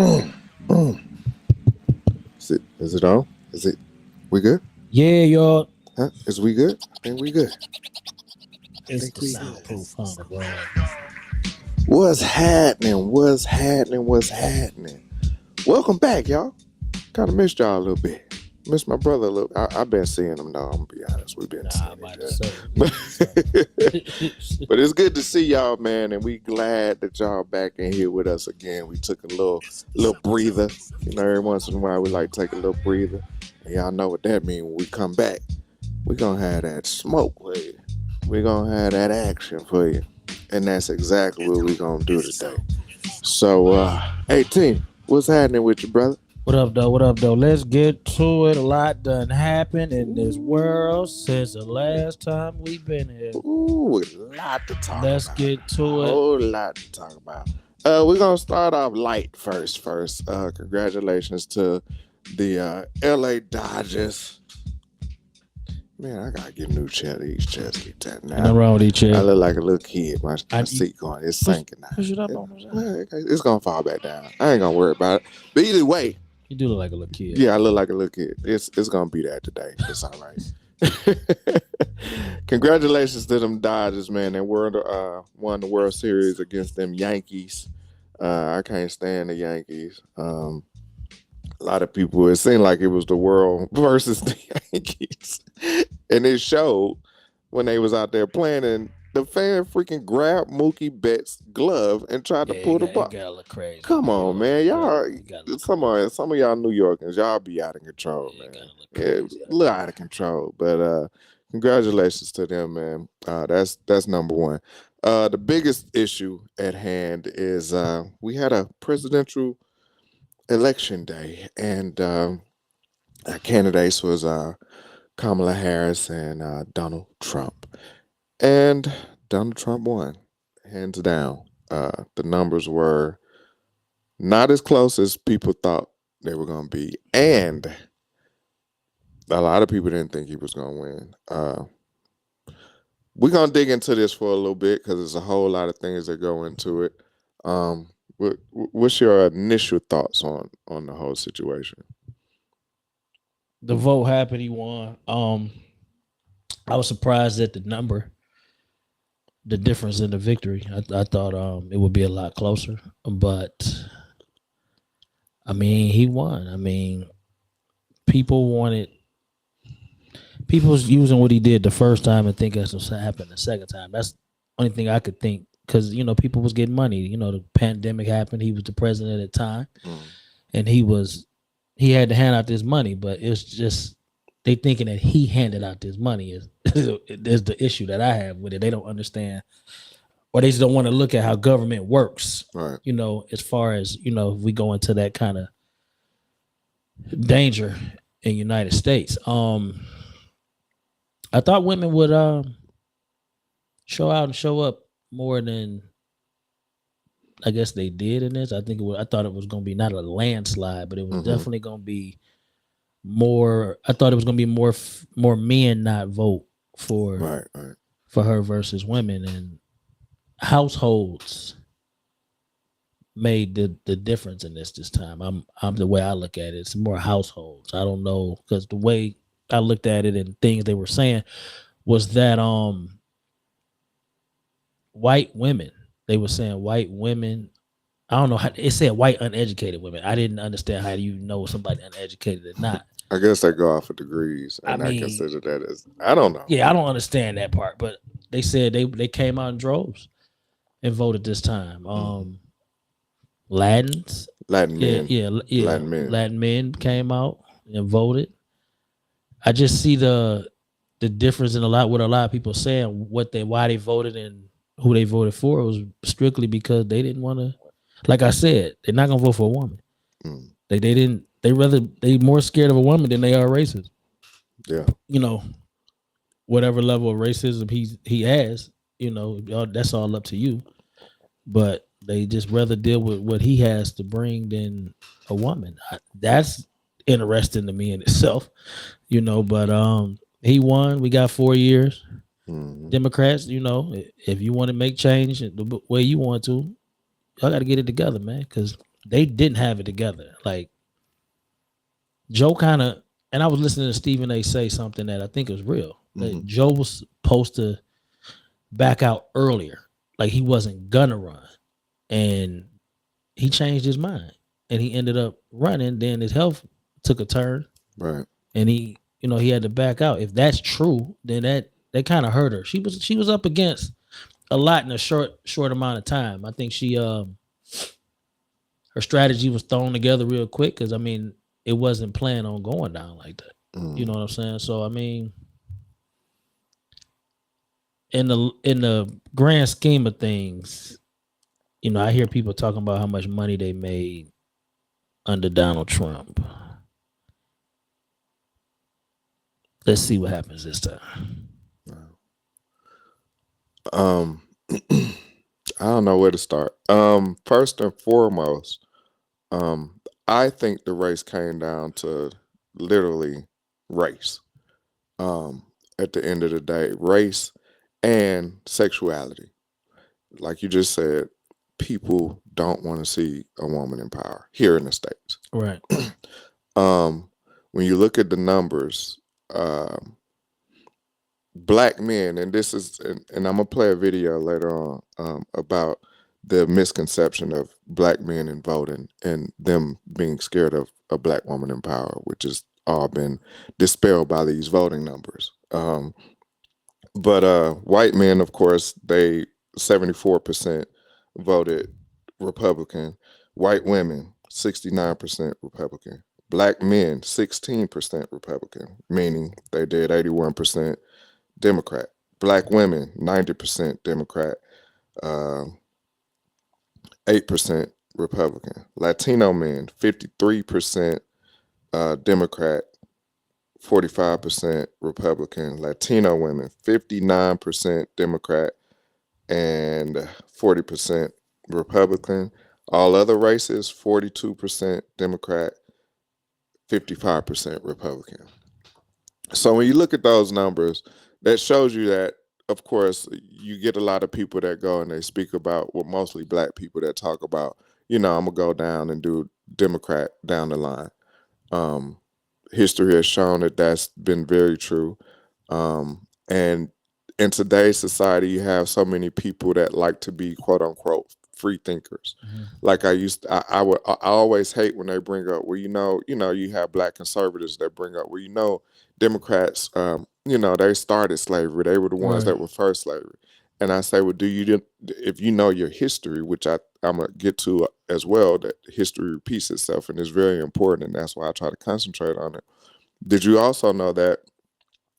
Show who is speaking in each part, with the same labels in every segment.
Speaker 1: Mm, mm. Is it on? Is it? We good?
Speaker 2: Yeah, y'all.
Speaker 1: Huh? Is we good? I think we good. I
Speaker 2: It's
Speaker 1: think
Speaker 2: the
Speaker 1: we good.
Speaker 2: soundproof, huh, bro?
Speaker 1: What's happening? What's happening? What's happening? Welcome back, y'all. Kind of missed y'all a little bit. Missed my brother a little. I've been seeing him though. I'm gonna be honest. We've been
Speaker 2: Nah,
Speaker 1: seeing
Speaker 2: I'm
Speaker 1: each
Speaker 2: about to
Speaker 1: other.
Speaker 2: say.
Speaker 1: But,
Speaker 2: So.
Speaker 1: but it's good to see y'all, man, and we glad that y'all back in here with us again. We took a little breather. You know, every once in a while we like to take a little breather. And y'all know what that means when we come back. We gonna have that smoke for you. We gonna have that action for you. And that's exactly what we gonna do today. So 18, what's happening with you, brother?
Speaker 2: What up, though? What up, though? Let's get to it. A lot done happened in this world
Speaker 1: Ooh,
Speaker 2: since the last time we've been here.
Speaker 1: ooh, a lot to talk
Speaker 2: Let's
Speaker 1: about.
Speaker 2: get
Speaker 1: A
Speaker 2: to it.
Speaker 1: whole lot to talk about. We're gonna start off light first. Congratulations to the LA Dodgers. Man, I gotta get new chair. These chairs keep turning
Speaker 2: Ain't nothing
Speaker 1: out.
Speaker 2: wrong with each
Speaker 1: I
Speaker 2: other.
Speaker 1: look like a little kid. My
Speaker 2: You
Speaker 1: seat going, it's
Speaker 2: push,
Speaker 1: sinking now.
Speaker 2: push it up on the side.
Speaker 1: Well, it's gonna fall back down. I ain't gonna worry about it. But either way,
Speaker 2: You do look like a little kid.
Speaker 1: yeah, I look like a little kid. It's gonna be that today. It's all right. Congratulations to them Dodgers, man. They won the World Series against them Yankees. I can't stand the Yankees. A lot of people, it seemed like it was the world versus the Yankees, and it showed when they was out there playing, and the fan freaking grabbed Mookie Betts' glove and tried to
Speaker 2: Yeah,
Speaker 1: pull the
Speaker 2: it
Speaker 1: ball.
Speaker 2: got a little crazy.
Speaker 1: Come on, man, y'all.
Speaker 2: It got a little
Speaker 1: Some of y'all New Yorkers, y'all be out of control,
Speaker 2: Yeah, it got
Speaker 1: man.
Speaker 2: a little
Speaker 1: Yeah,
Speaker 2: crazy.
Speaker 1: a little out of control. But congratulations to them, man. That's number one. The biggest issue at hand is we had a presidential election day, and our candidates was Kamala Harris and Donald Trump, and Donald Trump won hands down. The numbers were not as close as people thought they were going to be, and a lot of people didn't think he was going to win. We're going to dig into this for a little bit because there's a whole lot of things that go into it. What's your initial thoughts on the whole situation?
Speaker 2: The vote happened. He won. I was surprised at the number, the difference in the victory. I thought it would be a lot closer, but I mean he won. I mean people wanted people's using what he did the first time and think that's what happened the second time. That's the only thing I could think because people was getting money. The pandemic happened. He was the president at the time,
Speaker 1: Mm.
Speaker 2: and he had to hand out this money, but it's just they thinking that he handed out this money is the issue that I have with it. They don't understand, or they just don't want to look at how government works.
Speaker 1: Right.
Speaker 2: As far as if we go into that kind of danger in United States. I thought women would show out and show up more than I guess they did in this. I thought it was going to be not a landslide, but it was
Speaker 1: Mm-hmm.
Speaker 2: definitely going to be more. I thought it was going to be more men not vote for
Speaker 1: Right. Right.
Speaker 2: for her versus women, and households made the difference in this time. I'm the way I look at it. It's more households. I don't know because the way I looked at it and things they were saying was that white women. They were saying white women. I don't know how it said white uneducated women. I didn't understand how do you know somebody uneducated or not.
Speaker 1: I guess they go off of degrees,
Speaker 2: I
Speaker 1: and I
Speaker 2: mean,
Speaker 1: consider that as I don't know.
Speaker 2: yeah, I don't understand that part, but they said they came out in droves and voted this time. Latins,
Speaker 1: Latin
Speaker 2: yeah,
Speaker 1: men,
Speaker 2: yeah, yeah,
Speaker 1: Latin men.
Speaker 2: Latin men came out and voted. I just see the difference in what a lot of people saying why they voted and who they voted for. It was strictly because they didn't want to. Like I said, they're not gonna vote for a woman.
Speaker 1: Mm.
Speaker 2: They didn't. They more scared of a woman than they are racist.
Speaker 1: Yeah.
Speaker 2: Whatever level of racism he has, that's all up to you. But they just rather deal with what he has to bring than a woman. That's interesting to me in itself, But he won. We got 4 years.
Speaker 1: Mm.
Speaker 2: Democrats, if you want to make change the way you want to, y'all got to get it together, man. Because they didn't have it together. Like Joe kind of, and I was listening to Stephen A. say something that I think is real. That Joe was supposed to back out earlier, like he wasn't gonna run, and he changed his mind, and he ended up running. Then his health took a turn,
Speaker 1: Right.
Speaker 2: and he had to back out. If that's true, then that kind of hurt her. She was up against a lot in a short amount of time. I think her strategy was thrown together real quick because I mean it wasn't planned on going down like that. You know what I'm saying? So I mean, in the grand scheme of things, I hear people talking about how much money they made under Donald Trump. Let's see what happens this time.
Speaker 1: I don't know where to start. First and foremost, I think the race came down to literally race. At the end of the day, race and sexuality. Like you just said, people don't want to see a woman in power here in the States.
Speaker 2: Right.
Speaker 1: When you look at the numbers, black men, and this is, and I'm gonna play a video later on about the misconception of black men in voting and them being scared of a black woman in power, which has all been dispelled by these voting numbers. But white men, of course, they 74% voted Republican. White women, 69% Republican. Black men, 16% Republican, meaning they did 81% Democrat. Black women, 90% Democrat, 8% Republican. Latino men, 53% Democrat, 45% Republican. Latino women, 59% Democrat and 40% Republican. All other races, 42% Democrat, 55% Republican. So when you look at those numbers, that shows you that, of course, you get a lot of people that go and they speak about, well, mostly black people that talk about, I'm gonna go down and do Democrat down the line. History has shown that that's been very true. And in today's society, you have so many people that like to be quote unquote free thinkers. Like I always hate when they bring up, well, you have black conservatives that bring up, well, Democrats, they started slavery. They were the ones
Speaker 2: Right.
Speaker 1: that were first slavery. And I say, well, if you know your history, which I'm gonna get to as well, that history repeats itself and is very important, and that's why I try to concentrate on it. Did you also know that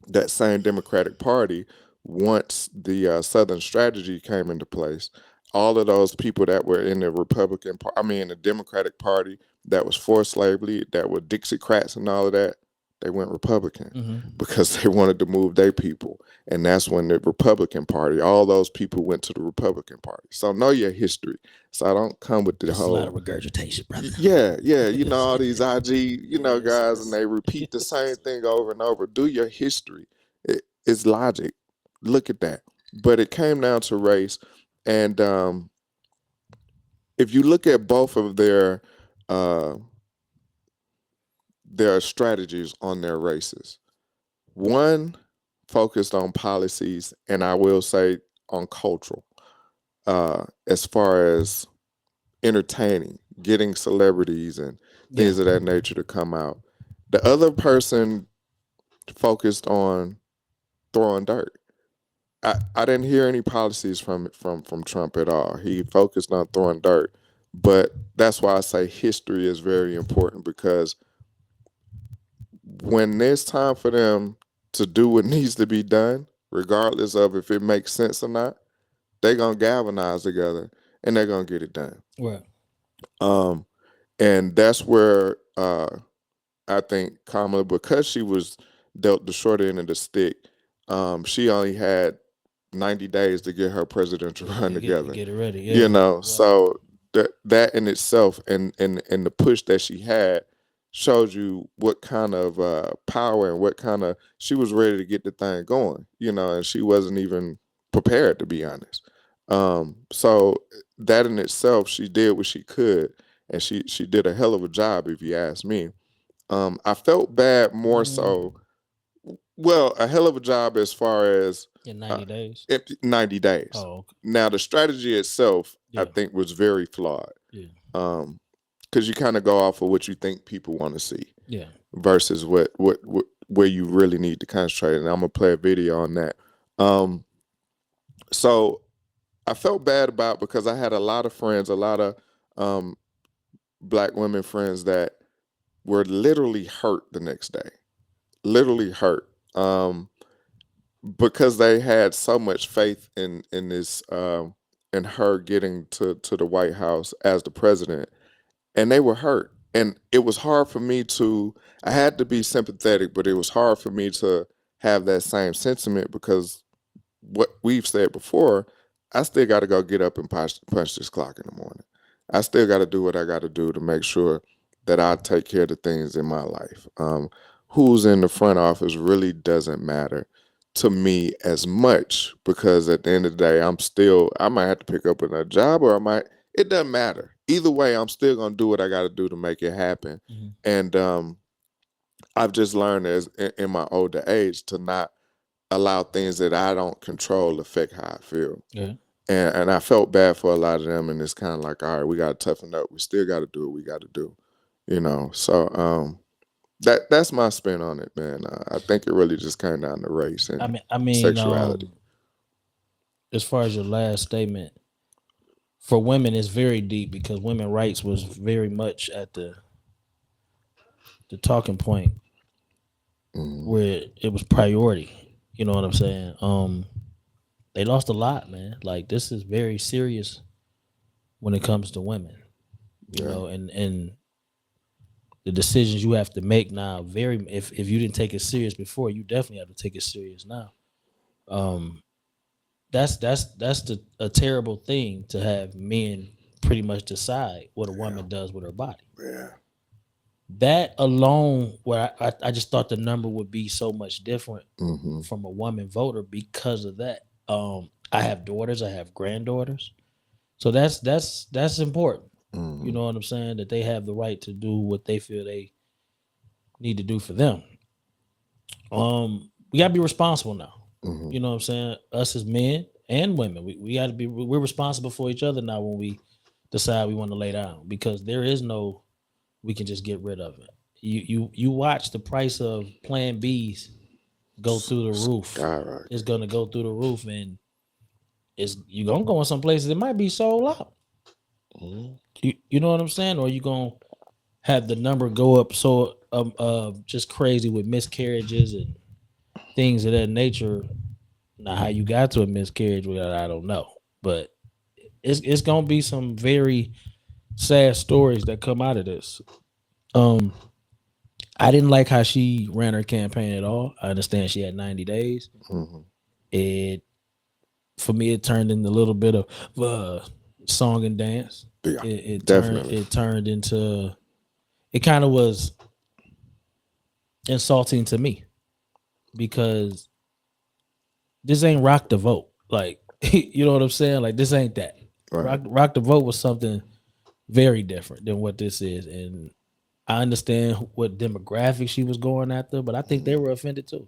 Speaker 1: that same Democratic Party, once the Southern strategy came into place, all of those people that were in the in the Democratic Party that was for slavery, that were Dixiecrats and all of that, they went Republican because they wanted to move their people. And that's when the Republican Party, all those people went to the Republican Party. So know your history. So I don't come with the
Speaker 2: It's a lot of
Speaker 1: whole,
Speaker 2: regurgitation, brother.
Speaker 1: yeah, all these IG, guys, and they repeat the same thing over and over. Do your history. It's logic. Look at that. But it came down to race. And if you look at both of uh, their strategies on their races, one focused on policies, and I will say on cultural, as far as entertaining, getting celebrities and things of that nature to come out. The other person focused on throwing dirt. I didn't hear any policies from Trump at all. He focused on throwing dirt. But that's why I say history is very important, because when there's time for them to do what needs to be done, regardless of if it makes sense or not, they're gonna galvanize together and they're gonna get it done.
Speaker 2: Right.
Speaker 1: Um, and that's where I think Kamala, because she was dealt the short end of the stick, she only had 90 days to get her presidential run together.
Speaker 2: Get it ready. Yeah. Right.
Speaker 1: So that in itself, and the push that she had, shows you what kind of power and what kind of, she was ready to get the thing going, and she wasn't even prepared, to be honest. So that in itself, she did what she could, and she did a hell of a job, if you ask me. I felt bad more so. Well, a hell of a job as far as
Speaker 2: In
Speaker 1: uh,
Speaker 2: 90 days.
Speaker 1: 90 days.
Speaker 2: Oh, okay.
Speaker 1: Now the strategy itself, I
Speaker 2: Yeah.
Speaker 1: think, was very flawed.
Speaker 2: Yeah.
Speaker 1: Because you kind of go off of what you think people want to see
Speaker 2: Yeah.
Speaker 1: versus what where you really need to concentrate. And I'm gonna play a video on that. So I felt bad about because I had a lot of friends, a lot of um, black women friends that were literally hurt the next day, literally hurt, because they had so much faith in this in her getting to the White House as the president, and they were hurt. And it was hard for me to. I had to be sympathetic, but it was hard for me to have that same sentiment because what we've said before, I still got to go get up and punch this clock in the morning. I still got to do what I got to do to make sure that I take care of the things in my life. Who's in the front office really doesn't matter to me as much because at the end of the day, I might have to pick up another job or it doesn't matter. Either way, I'm still going to do what I got to do to make it happen.
Speaker 2: Mm-hmm.
Speaker 1: And I've just learned as in my older age to not allow things that I don't control affect how I feel.
Speaker 2: Yeah.
Speaker 1: And I felt bad for a lot of them, and it's kind of like, all right, we got to toughen up. We still got to do what we got to do, So that's my spin on it, man. I think it really just came down to race and
Speaker 2: I mean,
Speaker 1: sexuality.
Speaker 2: as far as your last statement, for women, it's very deep because women rights was very much at the talking point where it was priority. You know what I'm saying? They lost a lot, man. Like this is very serious when it comes to women. You know, and the decisions you have to make now very if you didn't take it serious before, you definitely have to take it serious now. That's a terrible thing to have men pretty much decide what a woman does with her body.
Speaker 1: Yeah.
Speaker 2: That alone, where I just thought the number would be so much different
Speaker 1: Mm-hmm.
Speaker 2: from a woman voter because of that. I have daughters, I have granddaughters, so that's important.
Speaker 1: Mm-hmm.
Speaker 2: You know what I'm saying? That they have the right to do what they feel they need to do for them. We gotta be responsible now.
Speaker 1: Mm-hmm.
Speaker 2: You know what I'm saying? Us as men and women, we gotta be. We're responsible for each other now when we decide we want to lay down because there is no we can just get rid of it. You watch the price of Plan Bs go through the roof.
Speaker 1: Right.
Speaker 2: It's gonna go through the roof, and you're gonna go in some places it might be sold out.
Speaker 1: Mm-hmm.
Speaker 2: You know what I'm saying? Or you gonna have the number go up so just crazy with miscarriages and things of that nature. Now, how you got to a miscarriage with that, I don't know, but it's gonna be some very sad stories that come out of this. I didn't like how she ran her campaign at all. I understand she had 90 days.
Speaker 1: Mm-hmm.
Speaker 2: It for me it turned into a little bit of song and dance.
Speaker 1: Yeah,
Speaker 2: Definitely. It turned into it kind of was insulting to me because this ain't rock the vote. Like you know what I'm saying? Like this ain't that.
Speaker 1: Right.
Speaker 2: Rock the vote was something very different than what this is, and I understand what demographic she was going after, but I think they were offended too.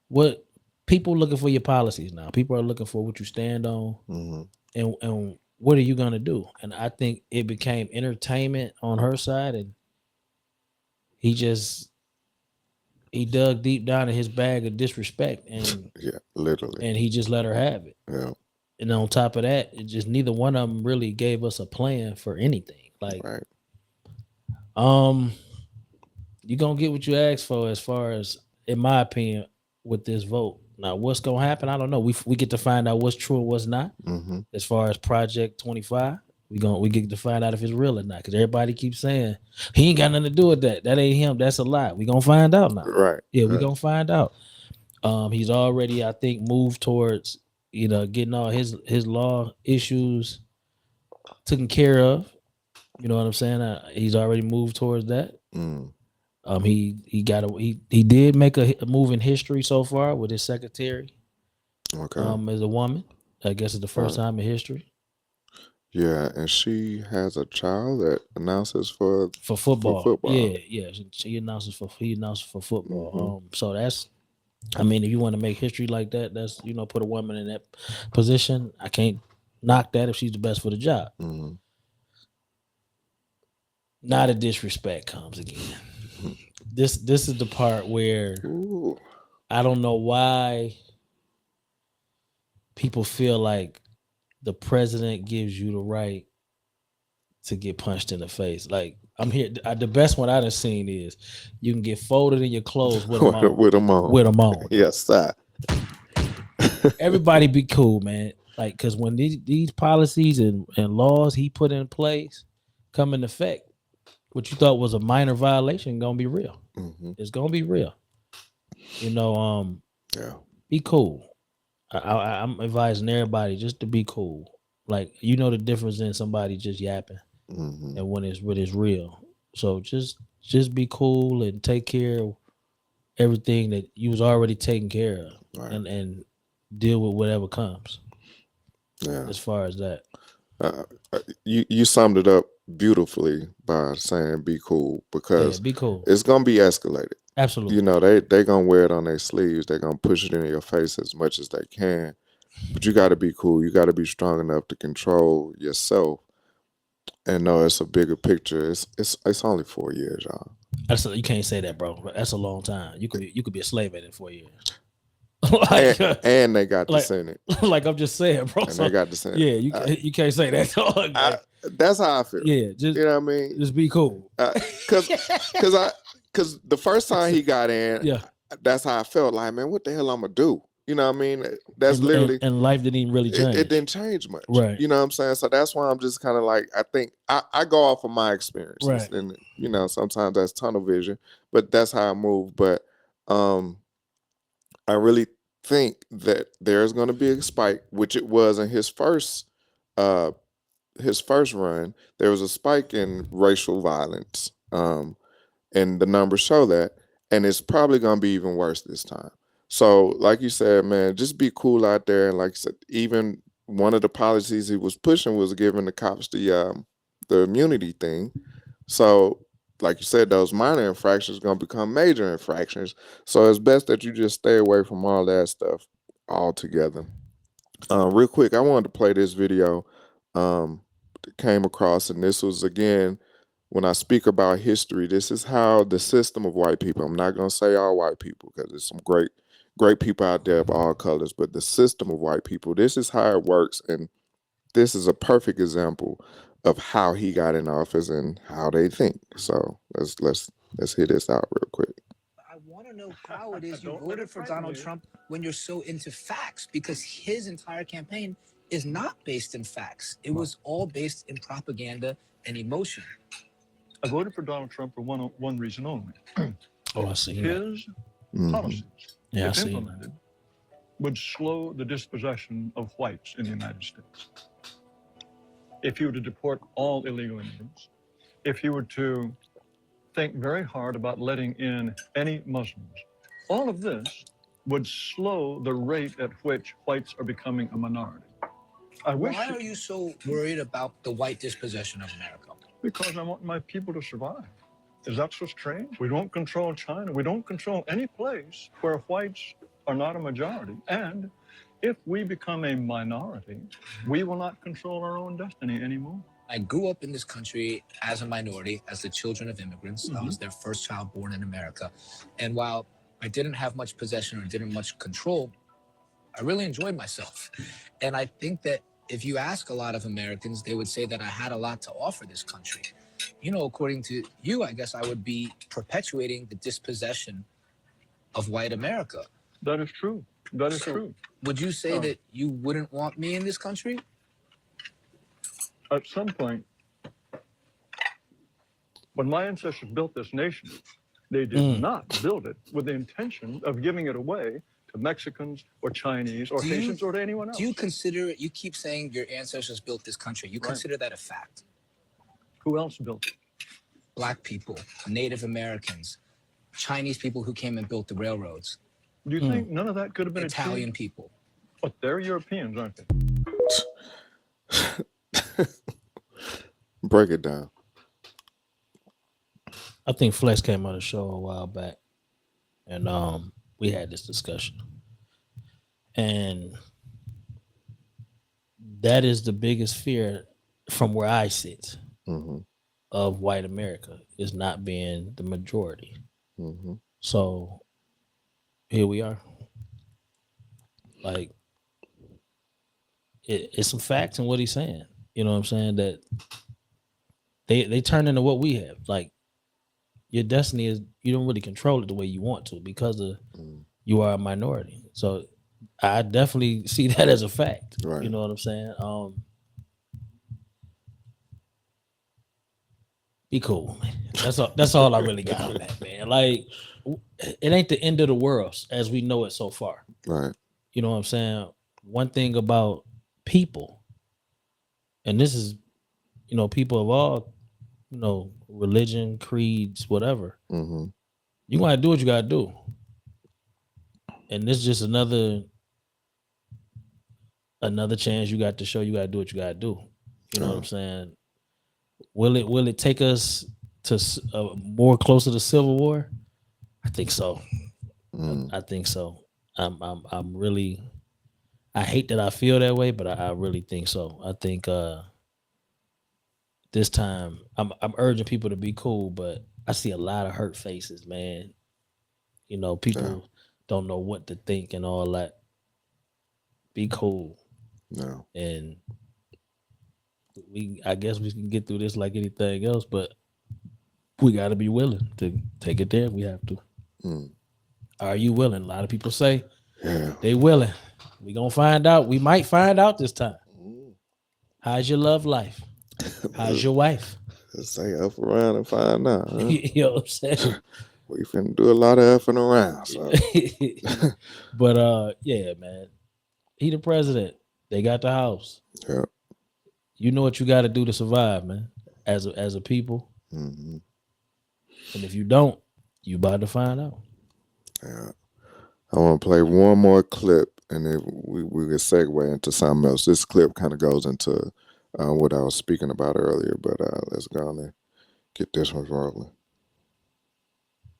Speaker 2: What people looking for your policies now? People are looking for what you stand on,
Speaker 1: Mm-hmm.
Speaker 2: and what are you gonna do? And I think it became entertainment on her side, and he dug deep down in his bag of disrespect, and
Speaker 1: Yeah, literally.
Speaker 2: and he just let her have it.
Speaker 1: Yeah.
Speaker 2: And on top of that, it just neither one of them really gave us a plan for anything. Like,
Speaker 1: Right.
Speaker 2: you're gonna get what you asked for as far as, in my opinion, with this vote. Now, what's gonna happen? I don't know. We get to find out what's true and what's not.
Speaker 1: Mm-hmm.
Speaker 2: As far as Project 25, we get to find out if it's real or not. Because everybody keeps saying he ain't got nothing to do with that. That ain't him. That's a lie. We gonna find out now.
Speaker 1: Right.
Speaker 2: Yeah, we
Speaker 1: Right.
Speaker 2: gonna find out. He's already, I think, moved towards getting all his law issues taken care of. You know what I'm saying? He's already moved towards that.
Speaker 1: Mm.
Speaker 2: He did make a move in history so far with his secretary.
Speaker 1: Okay.
Speaker 2: As a woman, I guess it's the first time in history.
Speaker 1: Yeah, and she has a child that announces for
Speaker 2: football.
Speaker 1: football.
Speaker 2: Yeah. He announces for football.
Speaker 1: Mhm.
Speaker 2: So that's, I mean, if you want to make history like that, that's, put a woman in that position. I can't knock that if she's the best for the job.
Speaker 1: Mhm.
Speaker 2: Now the disrespect comes again. This is the part where
Speaker 1: Ooh.
Speaker 2: I don't know why people feel like the president gives you the right to get punched in the face. Like, I'm here. The best one I done seen is you can get folded in your clothes with them on.
Speaker 1: With them on.
Speaker 2: With them on.
Speaker 1: Yes, sir.
Speaker 2: Everybody be cool, man. Like, because when these policies and laws he put in place come in effect, what you thought was a minor violation gonna be real.
Speaker 1: Mhm.
Speaker 2: It's gonna be real.
Speaker 1: Yeah.
Speaker 2: Be cool. I'm advising everybody just to be cool. Like, the difference in somebody just yapping
Speaker 1: Mhm.
Speaker 2: and when it's real. So just be cool and take care of everything that you was already taking care of,
Speaker 1: Right.
Speaker 2: and deal with whatever comes.
Speaker 1: Yeah.
Speaker 2: As far as that,
Speaker 1: You summed it up beautifully by saying be cool, because
Speaker 2: be cool.
Speaker 1: it's gonna be escalated.
Speaker 2: Absolutely.
Speaker 1: They gonna wear it on their sleeves. They're gonna push it in your face as much as they can. But you got to be cool. You got to be strong enough to control yourself and know it's a bigger picture. It's only 4 years, y'all.
Speaker 2: You can't say that, bro. That's a long time. You could be a slave in 4 years.
Speaker 1: And they got the
Speaker 2: like-
Speaker 1: Senate,
Speaker 2: Like I'm just saying, bro.
Speaker 1: and they got the Senate.
Speaker 2: Yeah, you can't say that, dog.
Speaker 1: That's how I feel.
Speaker 2: Yeah, just
Speaker 1: You know what I mean?
Speaker 2: just be cool.
Speaker 1: Because the first time he got in,
Speaker 2: Yeah,
Speaker 1: that's how I felt. Like, man, what the hell I'm gonna do? You know what I mean? That's literally.
Speaker 2: and life didn't even really change.
Speaker 1: It didn't change much.
Speaker 2: Right.
Speaker 1: You know what I'm saying? So that's why I'm just kind of like, I think I go off of my experiences.
Speaker 2: Right.
Speaker 1: And, sometimes that's tunnel vision, but that's how I move. But I really think that there's going to be a spike, which it was in his first run. There was a spike in racial violence. And the numbers show that. And it's probably going to be even worse this time. So, like you said, man, just be cool out there. And like I said, even one of the policies he was pushing was giving the cops the immunity thing. So, like you said, those minor infractions are going to become major infractions. So it's best that you just stay away from all that stuff altogether. Real quick, I wanted to play this video that came across, and this was, again, when I speak about history, this is how the system of white people, I'm not going to say all white people because there's some great people out there of all colors, but the system of white people, this is how it works. And this is a perfect example of how he got in office and how they think. So let's hear this out real quick.
Speaker 3: I want to know how it is you voted for Donald Trump when you're so into facts, because his entire campaign is not based in facts. It was all based in propaganda and emotion.
Speaker 4: I voted for Donald Trump for one reason only.
Speaker 2: I see.
Speaker 4: His policies,
Speaker 2: Yeah, I
Speaker 4: if
Speaker 2: see.
Speaker 4: implemented, would slow the dispossession of whites in the United States. If you were to deport all illegal immigrants, if you were to think very hard about letting in any Muslims, all of this would slow the rate at which whites are becoming a minority.
Speaker 3: Why are you so worried about the white dispossession of America?
Speaker 4: Because I want my people to survive. Is that so strange? We don't control China. We don't control any place where whites are not a majority. And if we become a minority, we will not control our own destiny anymore.
Speaker 3: I grew up in this country as a minority, as the children of immigrants. I was their first child born in America. And while I didn't have much possession or didn't much control, I really enjoyed myself. And I think that if you ask a lot of Americans, they would say that I had a lot to offer this country. According to you, I guess I would be perpetuating the dispossession of white America.
Speaker 4: That is true. That is true.
Speaker 3: Would you say that you wouldn't want me in this country?
Speaker 4: At some point, when my ancestors built this nation, they did not build it with the intention of giving it away to Mexicans or Chinese or Haitians or to anyone else.
Speaker 3: Do you consider it, you keep saying your ancestors built this country, you consider that a fact?
Speaker 4: Who else built it?
Speaker 3: Black people, Native Americans, Chinese people who came and built the railroads.
Speaker 4: Do you think none of that could have been
Speaker 3: Italian
Speaker 4: achieved?
Speaker 3: people?
Speaker 4: But they're Europeans, aren't they?
Speaker 1: Break it down.
Speaker 2: I think Flex came on the show a while back, and we had this discussion, and that is the biggest fear from where I sit
Speaker 1: Mm-hmm.
Speaker 2: of white America is not being the majority.
Speaker 1: Mm-hmm.
Speaker 2: So here we are. Like it's some facts in what he's saying. You know what I'm saying? That they turn into what we have. Like your destiny is you don't really control it the way you want to because of
Speaker 1: Mm.
Speaker 2: you are a minority. So I definitely see that as a fact.
Speaker 1: Right.
Speaker 2: You know what I'm saying? Be cool, man. That's all I really got on that, man. Like it ain't the end of the world as we know it so far.
Speaker 1: Right.
Speaker 2: You know what I'm saying? One thing about people, and this is, people of all, religion, creeds, whatever.
Speaker 1: Mm-hmm.
Speaker 2: You gotta do what you gotta do. And this is just another chance you got to show you gotta do what you gotta do. You know what I'm saying? Will it take us to more closer to Civil War? I think so.
Speaker 1: Mm.
Speaker 2: I think so. I'm really. I hate that I feel that way, but I really think so. I think this time I'm urging people to be cool, but I see a lot of hurt faces, man. People don't know what to think and all that. Be cool.
Speaker 1: No.
Speaker 2: And I guess we can get through this like anything else, but we got to be willing to take it there if we have to.
Speaker 1: Mm.
Speaker 2: Are you willing? A lot of people say
Speaker 1: Yeah.
Speaker 2: they willing. We gonna find out. We might find out this time.
Speaker 1: Mm.
Speaker 2: How's your love life? How's your wife?
Speaker 1: Let's say up around and find out. Huh?
Speaker 2: You know what I'm saying?
Speaker 1: We finna do a lot of effing around. So.
Speaker 2: But yeah, man. He the president. They got the house.
Speaker 1: Yeah.
Speaker 2: You know what you got to do to survive, man. As a people.
Speaker 1: Mm-hmm.
Speaker 2: And if you don't, you about to find out.
Speaker 1: Yeah. I want to play one more clip, and then we can segue into something else. This clip kind of goes into what I was speaking about earlier, but let's go on and get this one rolling.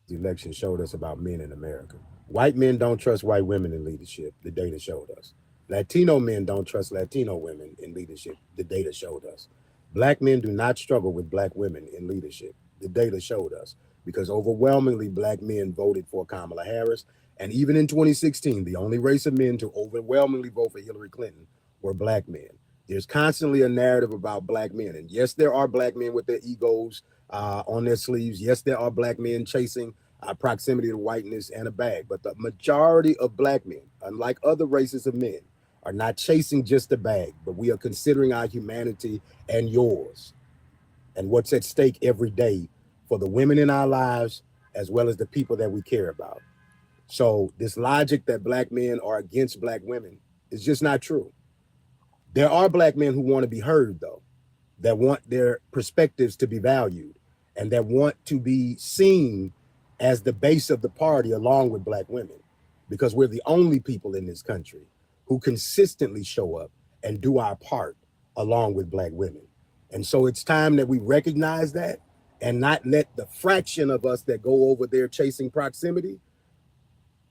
Speaker 5: The election showed us about men in America. White men don't trust white women in leadership. The data showed us. Latino men don't trust Latino women in leadership. The data showed us. Black men do not struggle with black women in leadership. The data showed us, because overwhelmingly black men voted for Kamala Harris. And even in 2016, the only race of men to overwhelmingly vote for Hillary Clinton were black men. There's constantly a narrative about black men. And yes, there are black men with their egos on their sleeves. Yes, there are black men chasing proximity to whiteness and a bag. But the majority of black men, unlike other races of men, are not chasing just a bag, but we are considering our humanity and yours and what's at stake every day for the women in our lives, as well as the people that we care about. So this logic that black men are against black women is just not true. There are black men who want to be heard, though, that want their perspectives to be valued and that want to be seen as the base of the party along with black women, because we're the only people in this country who consistently show up and do our part along with black women. And so it's time that we recognize that and not let the fraction of us that go over there chasing proximity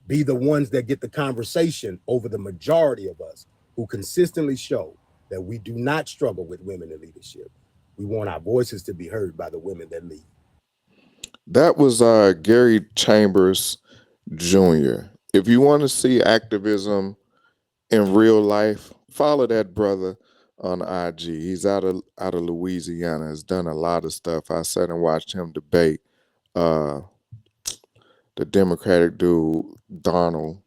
Speaker 5: be the ones that get the conversation over the majority of us who consistently show that we do not struggle with women in leadership. We want our voices to be heard by the women that lead.
Speaker 1: That was Gary Chambers Jr. If you want to see activism in real life, follow that brother on IG. He's out of Louisiana. Has done a lot of stuff. I sat and watched him debate the Democratic dude Donald.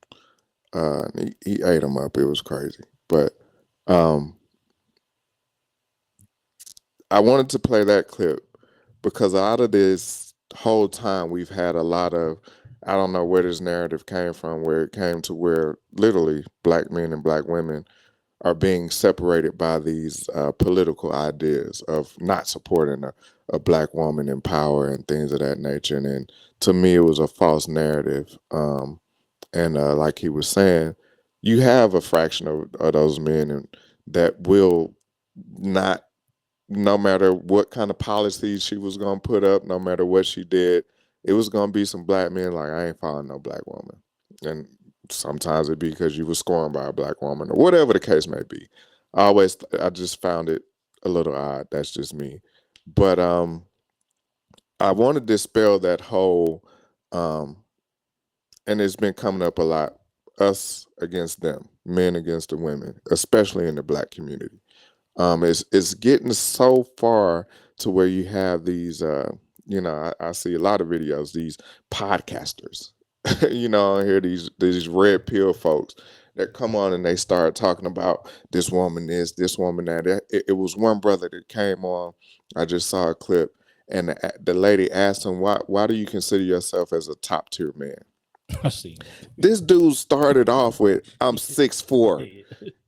Speaker 1: He ate him up. It was crazy. But I wanted to play that clip because out of this whole time we've had a lot of, I don't know where this narrative came from, where it came to where literally black men and black women are being separated by these political ideas of not supporting a black woman in power and things of that nature. And to me, it was a false narrative. And like he was saying, you have a fraction of those men that will not no matter what kind of policies she was gonna put up, no matter what she did, it was gonna be some black men like, I ain't following no black woman. And sometimes it'd be because you were scorned by a black woman or whatever the case may be. I just found it a little odd. That's just me. But I want to dispel that whole and it's been coming up a lot, us against them, men against the women, especially in the black community. It's getting so far to where you have these I see a lot of videos, these podcasters, I hear these red pill folks that come on and they start talking about this woman this woman that. It was one brother that came on, I just saw a clip, and the lady asked him, why do you consider yourself as a top tier man?
Speaker 2: I see.
Speaker 1: This dude started off with, I'm 6'4",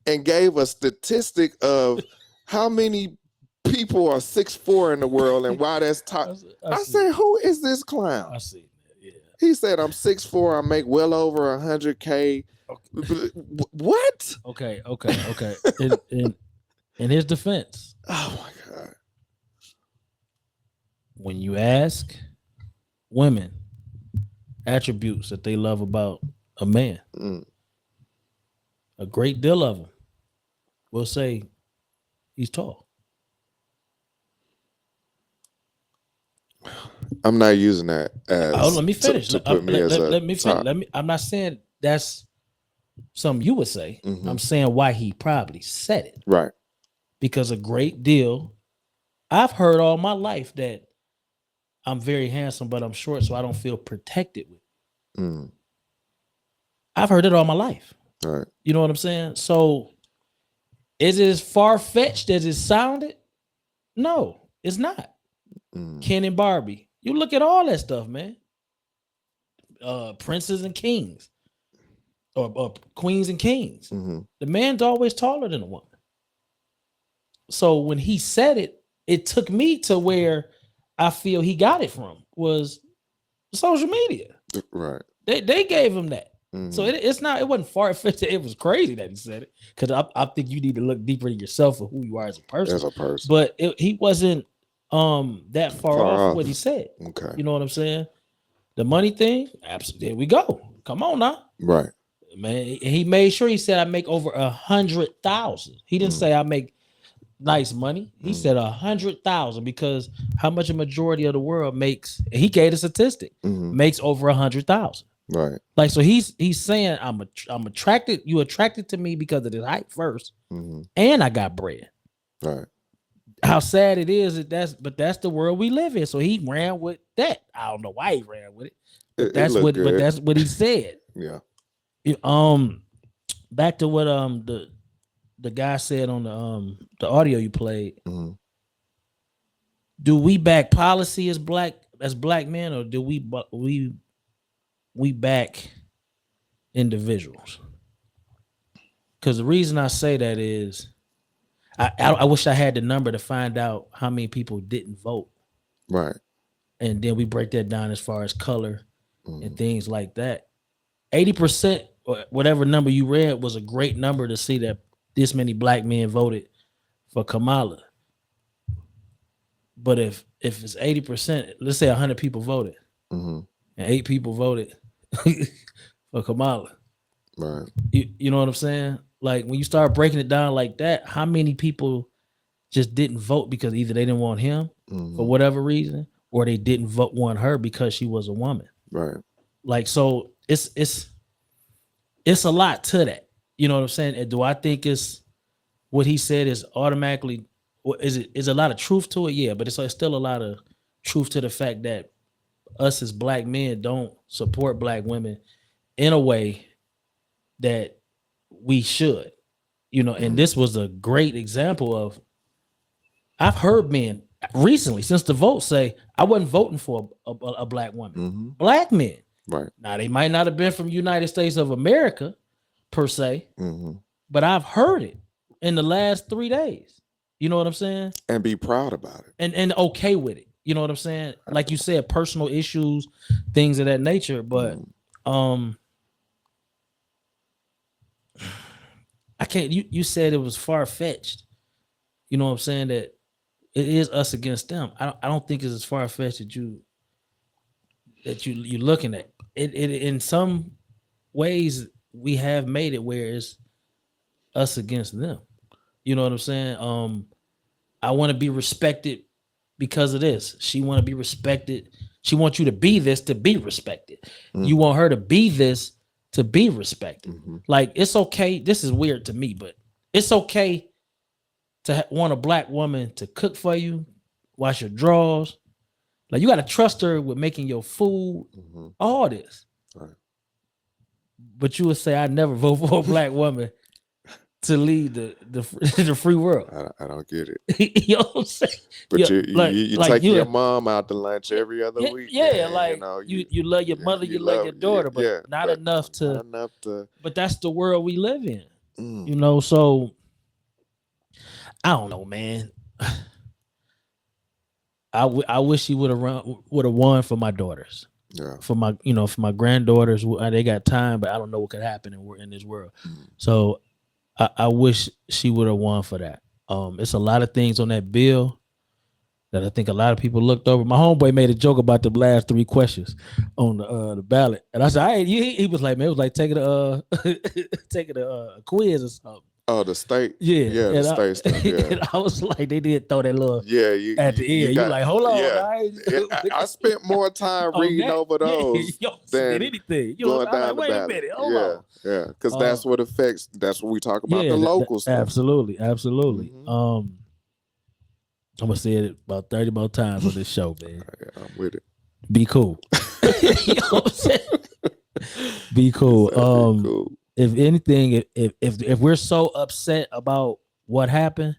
Speaker 1: and gave a statistic of how many people are 6'4" in the world and why that's top. I said, who is this clown?
Speaker 2: I see. Yeah.
Speaker 1: He said, I'm 6'4", I make well over 100K. What?
Speaker 2: Okay. In his defense,
Speaker 1: Oh my God.
Speaker 2: when you ask women attributes that they love about a man, a great deal of them will say he's tall.
Speaker 1: I'm not using that as
Speaker 2: Let me finish.
Speaker 1: to put me as a
Speaker 2: let me finish.
Speaker 1: top.
Speaker 2: I'm not saying that's something you would say.
Speaker 1: Mhm.
Speaker 2: I'm saying why he probably said it.
Speaker 1: Right.
Speaker 2: Because a great deal, I've heard all my life that I'm very handsome, but I'm short, so I don't feel protected with.
Speaker 1: Mm.
Speaker 2: I've heard it all my life.
Speaker 1: Right.
Speaker 2: You know what I'm saying? So is it as far-fetched as it sounded? No, it's not.
Speaker 1: Mm.
Speaker 2: Ken and Barbie. You look at all that stuff, man. Princes and kings. Or queens and kings.
Speaker 1: Mm-hmm.
Speaker 2: The man's always taller than a woman. So when he said it, it took me to where I feel he got it from was social media.
Speaker 1: Right.
Speaker 2: They gave him that.
Speaker 1: Mhm.
Speaker 2: So it wasn't far-fetched. It was crazy that he said it. Because I think you need to look deeper in yourself for who you are as a person.
Speaker 1: As a person.
Speaker 2: But he wasn't that far off
Speaker 1: off.
Speaker 2: what he said.
Speaker 1: Okay.
Speaker 2: You know what I'm saying? The money thing, absolutely. There we go. Come on now.
Speaker 1: Right.
Speaker 2: Man, he made sure he said I make over 100,000. He didn't say I make nice money. He said 100,000 because how much a majority of the world makes, and he gave a statistic,
Speaker 1: Mhm.
Speaker 2: makes over 100,000.
Speaker 1: Right.
Speaker 2: Like, so he's saying I'm attracted, you attracted to me because of the height first,
Speaker 1: Mhm.
Speaker 2: and I got bread.
Speaker 1: Right.
Speaker 2: How sad it is that that's the world we live in. So he ran with that. I don't know why he ran with it.
Speaker 1: It
Speaker 2: That's
Speaker 1: looked
Speaker 2: what
Speaker 1: good.
Speaker 2: but that's what he said.
Speaker 1: Yeah.
Speaker 2: Back to what the guy said on the audio you played.
Speaker 1: Mhm.
Speaker 2: Do we back policy as black men, or do we back individuals? Because the reason I say that is I wish I had the number to find out how many people didn't vote,
Speaker 1: Right.
Speaker 2: and then we break that down as far as color and things like that. 80%, or whatever number you read, was a great number to see that this many black men voted for Kamala. But if it's 80%, let's say 100 people voted,
Speaker 1: Mhm.
Speaker 2: and 8 people voted for Kamala.
Speaker 1: Right.
Speaker 2: You know what I'm saying? Like, when you start breaking it down like that, how many people just didn't vote because either they didn't want him for
Speaker 1: Mhm.
Speaker 2: whatever reason, or they didn't want her because she was a woman?
Speaker 1: Right.
Speaker 2: Like, so it's a lot to that. You know what I'm saying? And do I think it's what he said is automatically, or is a lot of truth to it? Yeah, but it's still a lot of truth to the fact that us as black men don't support black women in a way that we should. And this was a great example of, I've heard men recently since the vote say, I wasn't voting for a black woman.
Speaker 1: Mhm.
Speaker 2: Black men.
Speaker 1: Right.
Speaker 2: Now, they might not have been from United States of America per se,
Speaker 1: Mhm.
Speaker 2: but I've heard it in the last 3 days. You know what I'm saying?
Speaker 1: And be proud about it.
Speaker 2: And okay with it. You know what I'm saying? Like you said, personal issues, things of that nature. But I can't, you said it was far-fetched. You know what I'm saying? That it is us against them. I don't think it's as far fetched that you're looking at it. In some ways, we have made it where it's us against them. You know what I'm saying? I want to be respected because of this. She want to be respected. She wants you to be this to be respected.
Speaker 1: Mm.
Speaker 2: You want her to be this to be respected.
Speaker 1: Mhm.
Speaker 2: Like, it's okay. This is weird to me, but it's okay to want a black woman to cook for you, wash your drawers. Like, you got to trust her with making your food,
Speaker 1: Mhm.
Speaker 2: all this.
Speaker 1: Right.
Speaker 2: But you would say, I never vote for a black woman to lead the free world.
Speaker 1: I don't get it.
Speaker 2: You know what I'm saying?
Speaker 1: But
Speaker 2: Yeah,
Speaker 1: you
Speaker 2: like
Speaker 1: take
Speaker 2: you-
Speaker 1: your mom out to lunch every other week.
Speaker 2: Yeah, like you love your mother, you love your daughter, but
Speaker 1: yeah,
Speaker 2: not
Speaker 1: but
Speaker 2: enough to.
Speaker 1: not enough to.
Speaker 2: But that's the world we live in,
Speaker 1: Mm.
Speaker 2: you know. So I don't know, man. I wish he would have won for my daughters,
Speaker 1: Yeah.
Speaker 2: for my granddaughters. They got time, but I don't know what could happen in this world.
Speaker 1: Mm.
Speaker 2: So I wish she would have won for that. It's a lot of things on that bill that I think a lot of people looked over. My homeboy made a joke about the last 3 questions on the ballot, and I said, he was like, man, it was like taking a taking a quiz or something.
Speaker 1: Oh, the state.
Speaker 2: Yeah,
Speaker 1: Yeah, the
Speaker 2: and
Speaker 1: state stuff. Yeah.
Speaker 2: and I was like, they did throw that little
Speaker 1: Yeah, you
Speaker 2: at the end. You
Speaker 1: got-
Speaker 2: like, hold on,
Speaker 1: yeah. I spent more time
Speaker 2: Oh,
Speaker 1: reading
Speaker 2: that-
Speaker 1: over those
Speaker 2: yo,
Speaker 1: than
Speaker 2: than anything. You know,
Speaker 1: going
Speaker 2: I'm
Speaker 1: down
Speaker 2: like,
Speaker 1: the
Speaker 2: wait a
Speaker 1: ballot.
Speaker 2: minute, hold
Speaker 1: Yeah,
Speaker 2: on.
Speaker 1: yeah, because that's what affects. That's what we talk about, the
Speaker 2: that-
Speaker 1: local stuff.
Speaker 2: Absolutely.
Speaker 1: Mhm.
Speaker 2: I'm gonna say it about 30 more times on this show, man.
Speaker 1: Yeah, I'm with it.
Speaker 2: Be cool. You know what I'm saying? Be cool.
Speaker 1: That'd be cool.
Speaker 2: If anything, if we're so upset about what happened,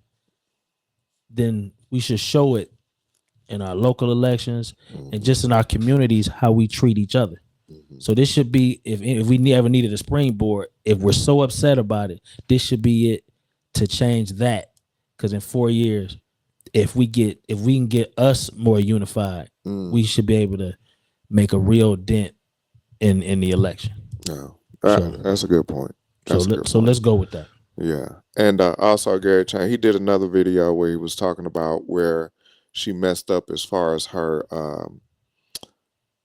Speaker 2: then we should show it in our local elections and just in our communities how we treat each other.
Speaker 1: Mhm.
Speaker 2: So this should be, if we ever needed a springboard, if we're so upset about it, this should be it to change that. Because in 4 years, if we can get us more unified,
Speaker 1: Mm.
Speaker 2: we should be able to make a real dent in the election.
Speaker 1: No,
Speaker 2: So-
Speaker 1: that's a good point. That's a good
Speaker 2: So
Speaker 1: point.
Speaker 2: let's go with that.
Speaker 1: Yeah. And also Gary Chang, he did another video where he was talking about where she messed up as far as her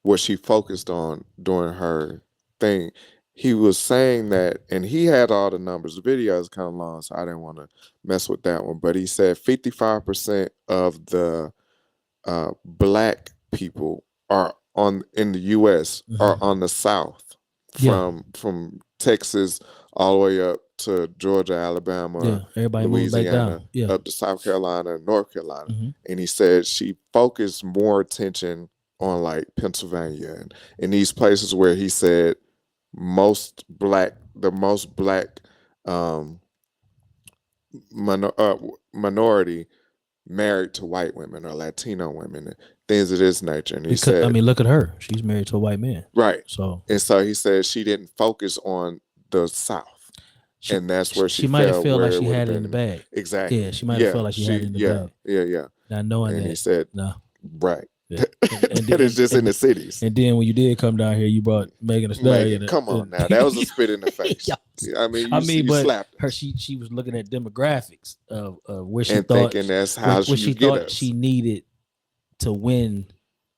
Speaker 1: what she focused on during her thing. He was saying that, and he had all the numbers. The video is kind of long, so I didn't want to mess with that one. But he said 55% of the black people are in the US are on the South,
Speaker 2: Yeah.
Speaker 1: from Texas all the way up to Georgia, Alabama,
Speaker 2: Yeah, everybody move back
Speaker 1: Louisiana,
Speaker 2: down. Yeah.
Speaker 1: up to South Carolina and North Carolina.
Speaker 2: Mhm.
Speaker 1: And he said she focused more attention on like Pennsylvania and in these places where he said the most black minority married to white women or Latino women and things of this nature. And he
Speaker 2: Because,
Speaker 1: said,
Speaker 2: I mean, look at her. She's married to a white man.
Speaker 1: right.
Speaker 2: So
Speaker 1: And so he said she didn't focus on the South.
Speaker 2: she,
Speaker 1: And that's where she
Speaker 2: might have
Speaker 1: fell
Speaker 2: felt like
Speaker 1: where
Speaker 2: she
Speaker 1: it
Speaker 2: had it
Speaker 1: would've
Speaker 2: in the
Speaker 1: been-
Speaker 2: bag.
Speaker 1: Exactly.
Speaker 2: Yeah, she might have felt like she had it in the bag.
Speaker 1: Yeah.
Speaker 2: Not knowing
Speaker 1: And he
Speaker 2: that.
Speaker 1: said,
Speaker 2: No.
Speaker 1: right.
Speaker 2: Yeah. And
Speaker 1: That is just in the cities.
Speaker 2: And then when you did come down here, you brought Megan Thee Stallion.
Speaker 1: Come on now. That was a spit in the face.
Speaker 2: Yeah.
Speaker 1: I mean, you
Speaker 2: but
Speaker 1: slapped her
Speaker 2: her. She was looking at demographics of where she
Speaker 1: and
Speaker 2: thought
Speaker 1: thinking that's how
Speaker 2: what she
Speaker 1: get
Speaker 2: thought
Speaker 1: us.
Speaker 2: she needed to win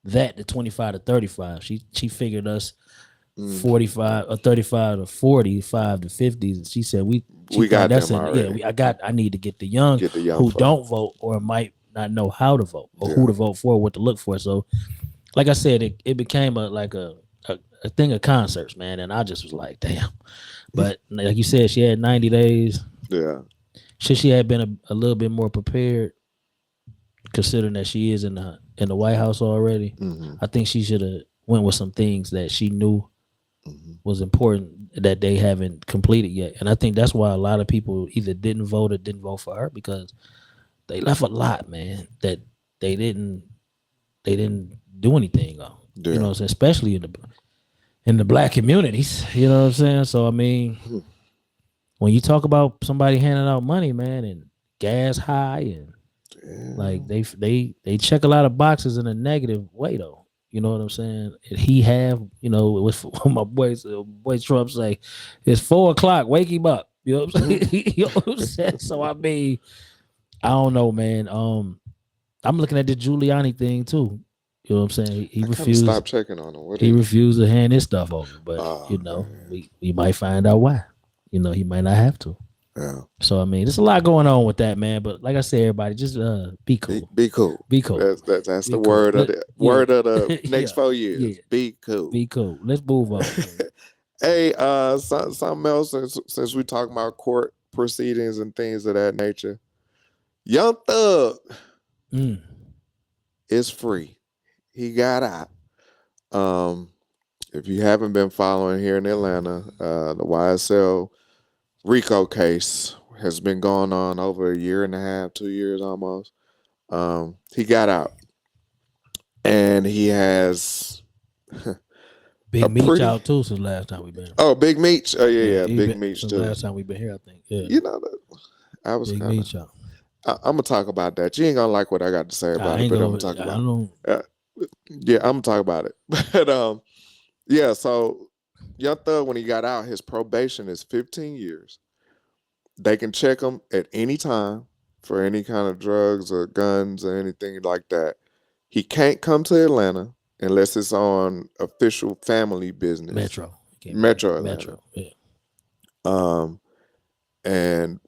Speaker 2: that to 25 to 35. She figured us
Speaker 1: Mm.
Speaker 2: 45 or 35 to 45 to 50s. And she said we
Speaker 1: got
Speaker 2: that's
Speaker 1: them already.
Speaker 2: I need to get the young
Speaker 1: Get the young
Speaker 2: who
Speaker 1: folk.
Speaker 2: don't vote or might not know how to vote or
Speaker 1: Yeah.
Speaker 2: who to vote for, what to look for. So like I said, it became a thing of concerts, man. And I just was like, damn. But like you said, she had 90 days.
Speaker 1: Yeah.
Speaker 2: Should she had been a little bit more prepared, considering that she is in the White House already?
Speaker 1: Mm-hmm.
Speaker 2: I think she should have went with some things that she knew
Speaker 1: Mm-hmm.
Speaker 2: was important that they haven't completed yet. And I think that's why a lot of people either didn't vote or didn't vote for her, because they left a lot, man, that they didn't do anything on.
Speaker 1: Yeah.
Speaker 2: You know what I'm saying? Especially in the black communities. You know what I'm saying? So I mean, when you talk about somebody handing out money, man, and gas high and like they check a lot of boxes in a negative way though. You know what I'm saying? And he have, you know, it was my boy Trump say, it's 4:00, wake him up. You know what I'm saying? You know what I'm saying? So I mean, I don't know, man. I'm looking at the Giuliani thing too. You know what I'm saying? He
Speaker 1: I kind of
Speaker 2: refused.
Speaker 1: stopped checking on him. What
Speaker 2: He
Speaker 1: he?
Speaker 2: refused to hand his stuff over, but
Speaker 1: Oh,
Speaker 2: you know,
Speaker 1: man.
Speaker 2: we might find out why. You know, he might not have to.
Speaker 1: Yeah.
Speaker 2: So I mean, there's a lot going on with that, man. But like I said, everybody, just be cool.
Speaker 1: Be cool.
Speaker 2: Be cool.
Speaker 1: That's
Speaker 2: Be
Speaker 1: the
Speaker 2: cool.
Speaker 1: word of the
Speaker 2: Yeah.
Speaker 1: word of the next
Speaker 2: Yeah.
Speaker 1: 4 years.
Speaker 2: Yeah.
Speaker 1: Be cool.
Speaker 2: Be cool. Let's move on.
Speaker 1: Hey, something else since we talking about court proceedings and things of that nature. Young Thug
Speaker 2: Mm.
Speaker 1: is free. He got out. If you haven't been following here in Atlanta, the YSL RICO case has been going on over a year and a half, 2 years almost. He got out, and he has
Speaker 2: Big
Speaker 1: A
Speaker 2: Meech
Speaker 1: pretty-
Speaker 2: out too since last time we've been here.
Speaker 1: oh, Big Meech. Oh yeah,
Speaker 2: he
Speaker 1: Big
Speaker 2: been-
Speaker 1: Meech
Speaker 2: since
Speaker 1: too.
Speaker 2: last time we've been here, I think. Yeah.
Speaker 1: You know that I was
Speaker 2: Big
Speaker 1: kind of.
Speaker 2: Meech out.
Speaker 1: I'm gonna talk about that. You ain't gonna like what I got to say about
Speaker 2: I
Speaker 1: it,
Speaker 2: ain't
Speaker 1: but I'm
Speaker 2: gonna.
Speaker 1: gonna talk
Speaker 2: I
Speaker 1: about it.
Speaker 2: don't.
Speaker 1: Yeah, I'm gonna talk about it. But yeah. So Young Thug, when he got out, his probation is 15 years. They can check him at any time for any kind of drugs or guns or anything like that. He can't come to Atlanta unless it's on official family business.
Speaker 2: Metro. Can't be-
Speaker 1: Metro Atlanta.
Speaker 2: Metro. Yeah.
Speaker 1: And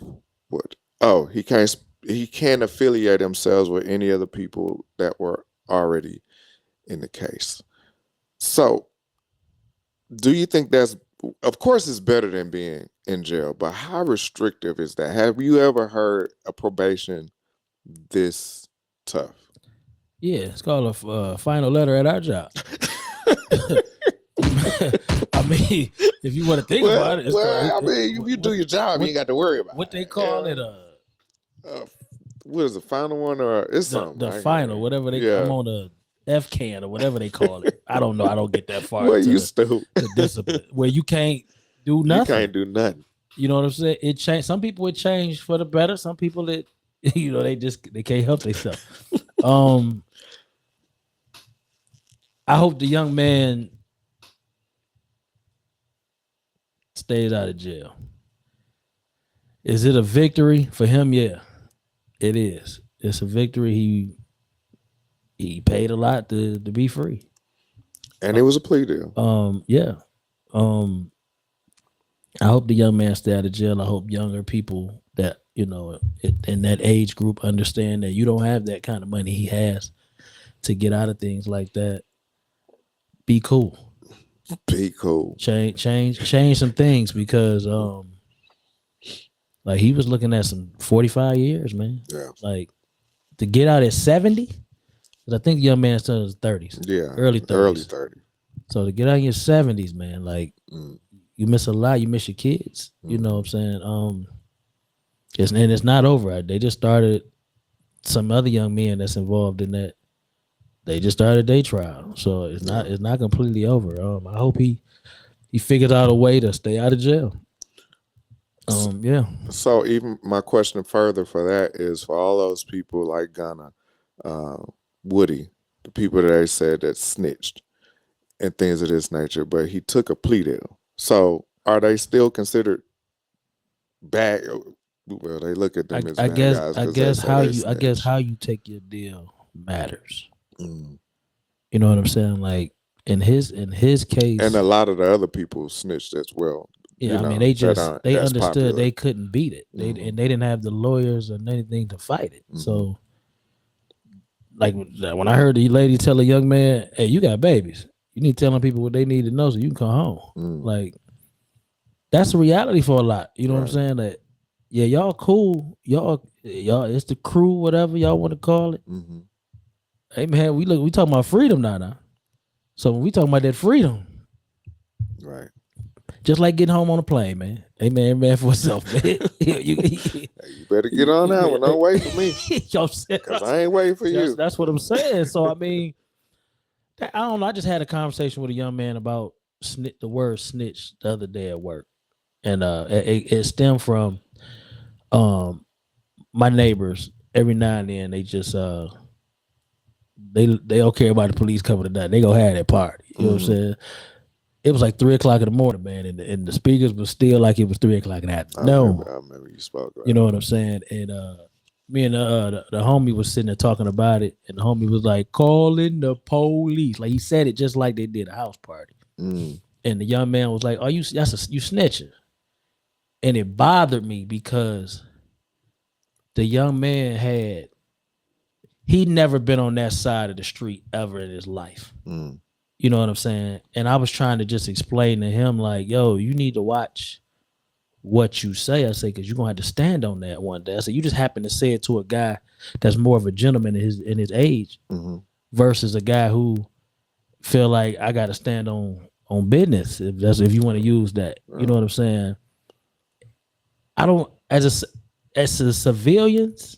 Speaker 1: what? Oh, he can't affiliate himself with any other people that were already in the case. So, do you think that's? Of course, it's better than being in jail, but how restrictive is that? Have you ever heard a probation this tough?
Speaker 2: Yeah, it's called a final letter at our job. I mean, if you want to think about it, it's called,
Speaker 1: if you do your job, you ain't got to worry about
Speaker 2: what they call it.
Speaker 1: What is the final one, or it's something?
Speaker 2: The
Speaker 1: I can't
Speaker 2: final,
Speaker 1: remember.
Speaker 2: whatever they.
Speaker 1: Yeah.
Speaker 2: I'm on the F can or whatever they call it. I don't know. I don't get that far.
Speaker 1: Well,
Speaker 2: into
Speaker 1: you
Speaker 2: the-
Speaker 1: stupid.
Speaker 2: the discipline where you can't do
Speaker 1: You
Speaker 2: nothing.
Speaker 1: can't do nothing.
Speaker 2: You know what I'm saying? It changed. Some people it changed for the better. Some people it, they can't help themselves. I hope the young man stays out of jail. Is it a victory for him? Yeah, it is. It's a victory. He paid a lot to be free.
Speaker 1: And it was a plea deal.
Speaker 2: Yeah. I hope the young man stay out of jail. I hope younger people that, in that age group understand that you don't have that kind of money he has to get out of things like that. Be cool.
Speaker 1: Be cool.
Speaker 2: Change some things because like he was looking at some 45 years, man.
Speaker 1: Yeah.
Speaker 2: Like to get out at 70, 'cause I think the young man still in his 30s.
Speaker 1: Yeah.
Speaker 2: Early 30s.
Speaker 1: Early 30s.
Speaker 2: So to get out in your 70s, man, like you miss a lot. You miss your kids. You know what I'm saying? It's not over. They just started some other young men that's involved in that. They just started their trial. So it's not completely over. I hope he figures out a way to stay out of jail. Yeah.
Speaker 1: So even my question further for that is for all those people like Gunna, Woody, the people that they said that snitched and things of this nature, but he took a plea deal. So are they still considered bad? Well, they look at them as
Speaker 2: I
Speaker 1: bad
Speaker 2: guess
Speaker 1: guys
Speaker 2: I
Speaker 1: 'cause
Speaker 2: guess
Speaker 1: they
Speaker 2: how
Speaker 1: say they
Speaker 2: you I guess
Speaker 1: snitched.
Speaker 2: how you take your deal matters.
Speaker 1: Mm.
Speaker 2: You know what I'm saying? Like in his case,
Speaker 1: And a lot of the other people snitched as well.
Speaker 2: yeah,
Speaker 1: you
Speaker 2: I
Speaker 1: know,
Speaker 2: mean they
Speaker 1: that
Speaker 2: just
Speaker 1: aren't
Speaker 2: they
Speaker 1: as
Speaker 2: understood
Speaker 1: popular.
Speaker 2: they couldn't beat it. They
Speaker 1: Mhm.
Speaker 2: they didn't have the lawyers or anything to fight it.
Speaker 1: Mhm.
Speaker 2: So like when I heard the lady tell a young man, "Hey, you got babies. You need telling people what they need to know so you can come home."
Speaker 1: Mm.
Speaker 2: Like that's a reality for a lot. You know what I'm
Speaker 1: Right.
Speaker 2: saying? That yeah, y'all cool. Y'all it's the crew, whatever y'all want to call it.
Speaker 1: Mhm.
Speaker 2: Hey man, we talking about freedom now. So when we talking about that freedom,
Speaker 1: Right.
Speaker 2: just like getting home on a plane, man. Hey man for yourself, man. you
Speaker 1: Hey, you better get on that one. Don't wait for me.
Speaker 2: You know what I'm saying?
Speaker 1: Because I ain't waiting for you.
Speaker 2: That's what I'm saying. So I mean, I don't know. I just had a conversation with a young man about the word snitch the other day at work, and it stemmed from my neighbors. Every now and then they just they don't care about the police coming to nothing. They gonna have that party. You know what I'm saying? It was like 3:00 in the morning, man, and the speakers was still like it was 3:00 in the
Speaker 1: I
Speaker 2: afternoon.
Speaker 1: remember you spoke.
Speaker 2: You know what I'm saying? And me and the homie was sitting there talking about it, and the homie was like, calling the police. Like he said it just like they did a house party.
Speaker 1: Mm.
Speaker 2: And the young man was like, "Oh, you snitching," and it bothered me because the young man he'd never been on that side of the street ever in his life.
Speaker 1: Mm.
Speaker 2: You know what I'm saying? And I was trying to just explain to him like, "Yo, you need to watch what you say." I say, because you're gonna have to stand on that one day. I said, you just happen to say it to a guy that's more of a gentleman in his age
Speaker 1: Mm-hmm.
Speaker 2: versus a guy who feel like I got to stand on business. If you want to use that, you know what I'm saying? I don't as a civilians,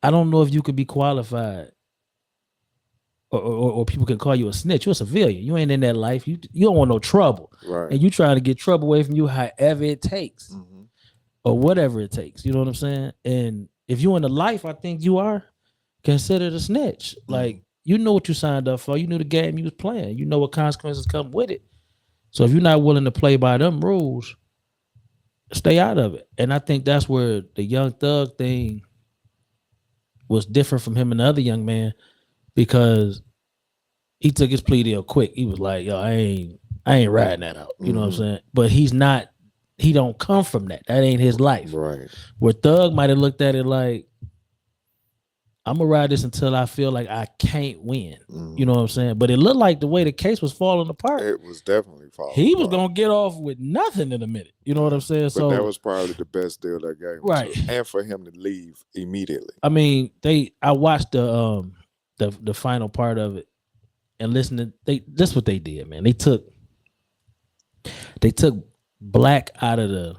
Speaker 2: I don't know if you could be qualified or people can call you a snitch. You're a civilian. You ain't in that life. You don't want no trouble.
Speaker 1: Right.
Speaker 2: And you trying to get trouble away from you however it takes.
Speaker 1: Mm-hmm.
Speaker 2: Or whatever it takes. You know what I'm saying? And if you in the life, I think you are considered a snitch. Like, you know what you signed up for. You knew the game you was playing. You know what consequences come with it. So if you're not willing to play by them rules, stay out of it. And I think that's where the Young Thug thing was different from him and the other young man, because he took his plea deal quick. He was like, "Yo, I ain't riding that out." You know what I'm saying? But he don't come from that. That ain't his life.
Speaker 1: Right.
Speaker 2: Where Thug might have looked at it like, I'm gonna ride this until I feel like I can't win.
Speaker 1: Mm-hmm.
Speaker 2: You know what I'm saying? But it looked like the way the case was falling apart,
Speaker 1: It was definitely falling.
Speaker 2: he was
Speaker 1: apart.
Speaker 2: gonna get off with nothing in a minute. You know what I'm saying?
Speaker 1: But
Speaker 2: So
Speaker 1: that was probably the best deal that game.
Speaker 2: Right.
Speaker 1: And for him to leave immediately.
Speaker 2: I mean, I watched the final part of it and listened to that's what they did, man. They took black out of the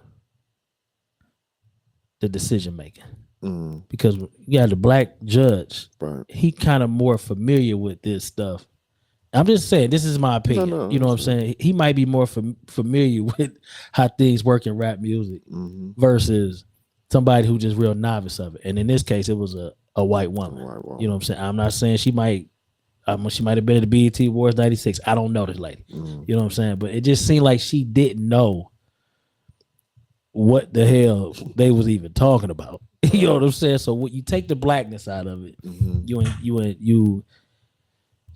Speaker 2: decision making.
Speaker 1: Mm-hmm.
Speaker 2: Because you had the black judge,
Speaker 1: Right.
Speaker 2: he kind of more familiar with this stuff. I'm just saying, this is my opinion.
Speaker 1: No,
Speaker 2: you know what I'm saying? He might be more familiar with how things work in rap music
Speaker 1: Mm-hmm.
Speaker 2: versus somebody who just real novice of it. And in this case, it was a white woman.
Speaker 1: Right.
Speaker 2: You know what I'm saying? I'm not saying she might have been at the BET Awards 96. I don't know this lady.
Speaker 1: Mm-hmm.
Speaker 2: You know what I'm saying? But it just seemed like she didn't know what the hell they was even talking about. You know what I'm saying? So when you take the blackness out of it,
Speaker 1: Mm-hmm.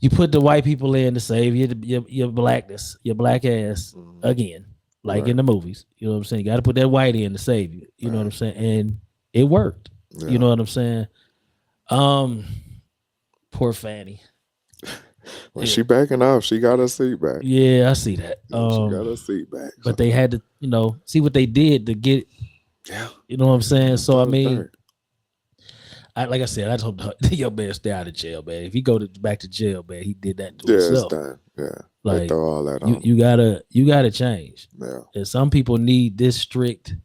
Speaker 2: you put the white people in to save your blackness, your black ass
Speaker 1: Mhm.
Speaker 2: again, like
Speaker 1: Right.
Speaker 2: in the movies. You know what I'm saying? You got to put that white in to save you. You know what I'm saying? And it worked.
Speaker 1: Yeah.
Speaker 2: You know what I'm saying? Poor Fanny.
Speaker 1: When she backing off, she got her seat back.
Speaker 2: Yeah, I see that.
Speaker 1: She got her seat back.
Speaker 2: But they had to, see what they did to get.
Speaker 1: Yeah.
Speaker 2: You know what I'm saying? So I
Speaker 1: That was
Speaker 2: mean,
Speaker 1: dirt.
Speaker 2: like I said, I just hope the young man stay out of jail, man. If he go back to jail, man, he did that to
Speaker 1: Yeah, it's
Speaker 2: himself.
Speaker 1: done. Yeah.
Speaker 2: Like,
Speaker 1: They throw all that on.
Speaker 2: You gotta change.
Speaker 1: Yeah.
Speaker 2: And some people need this strict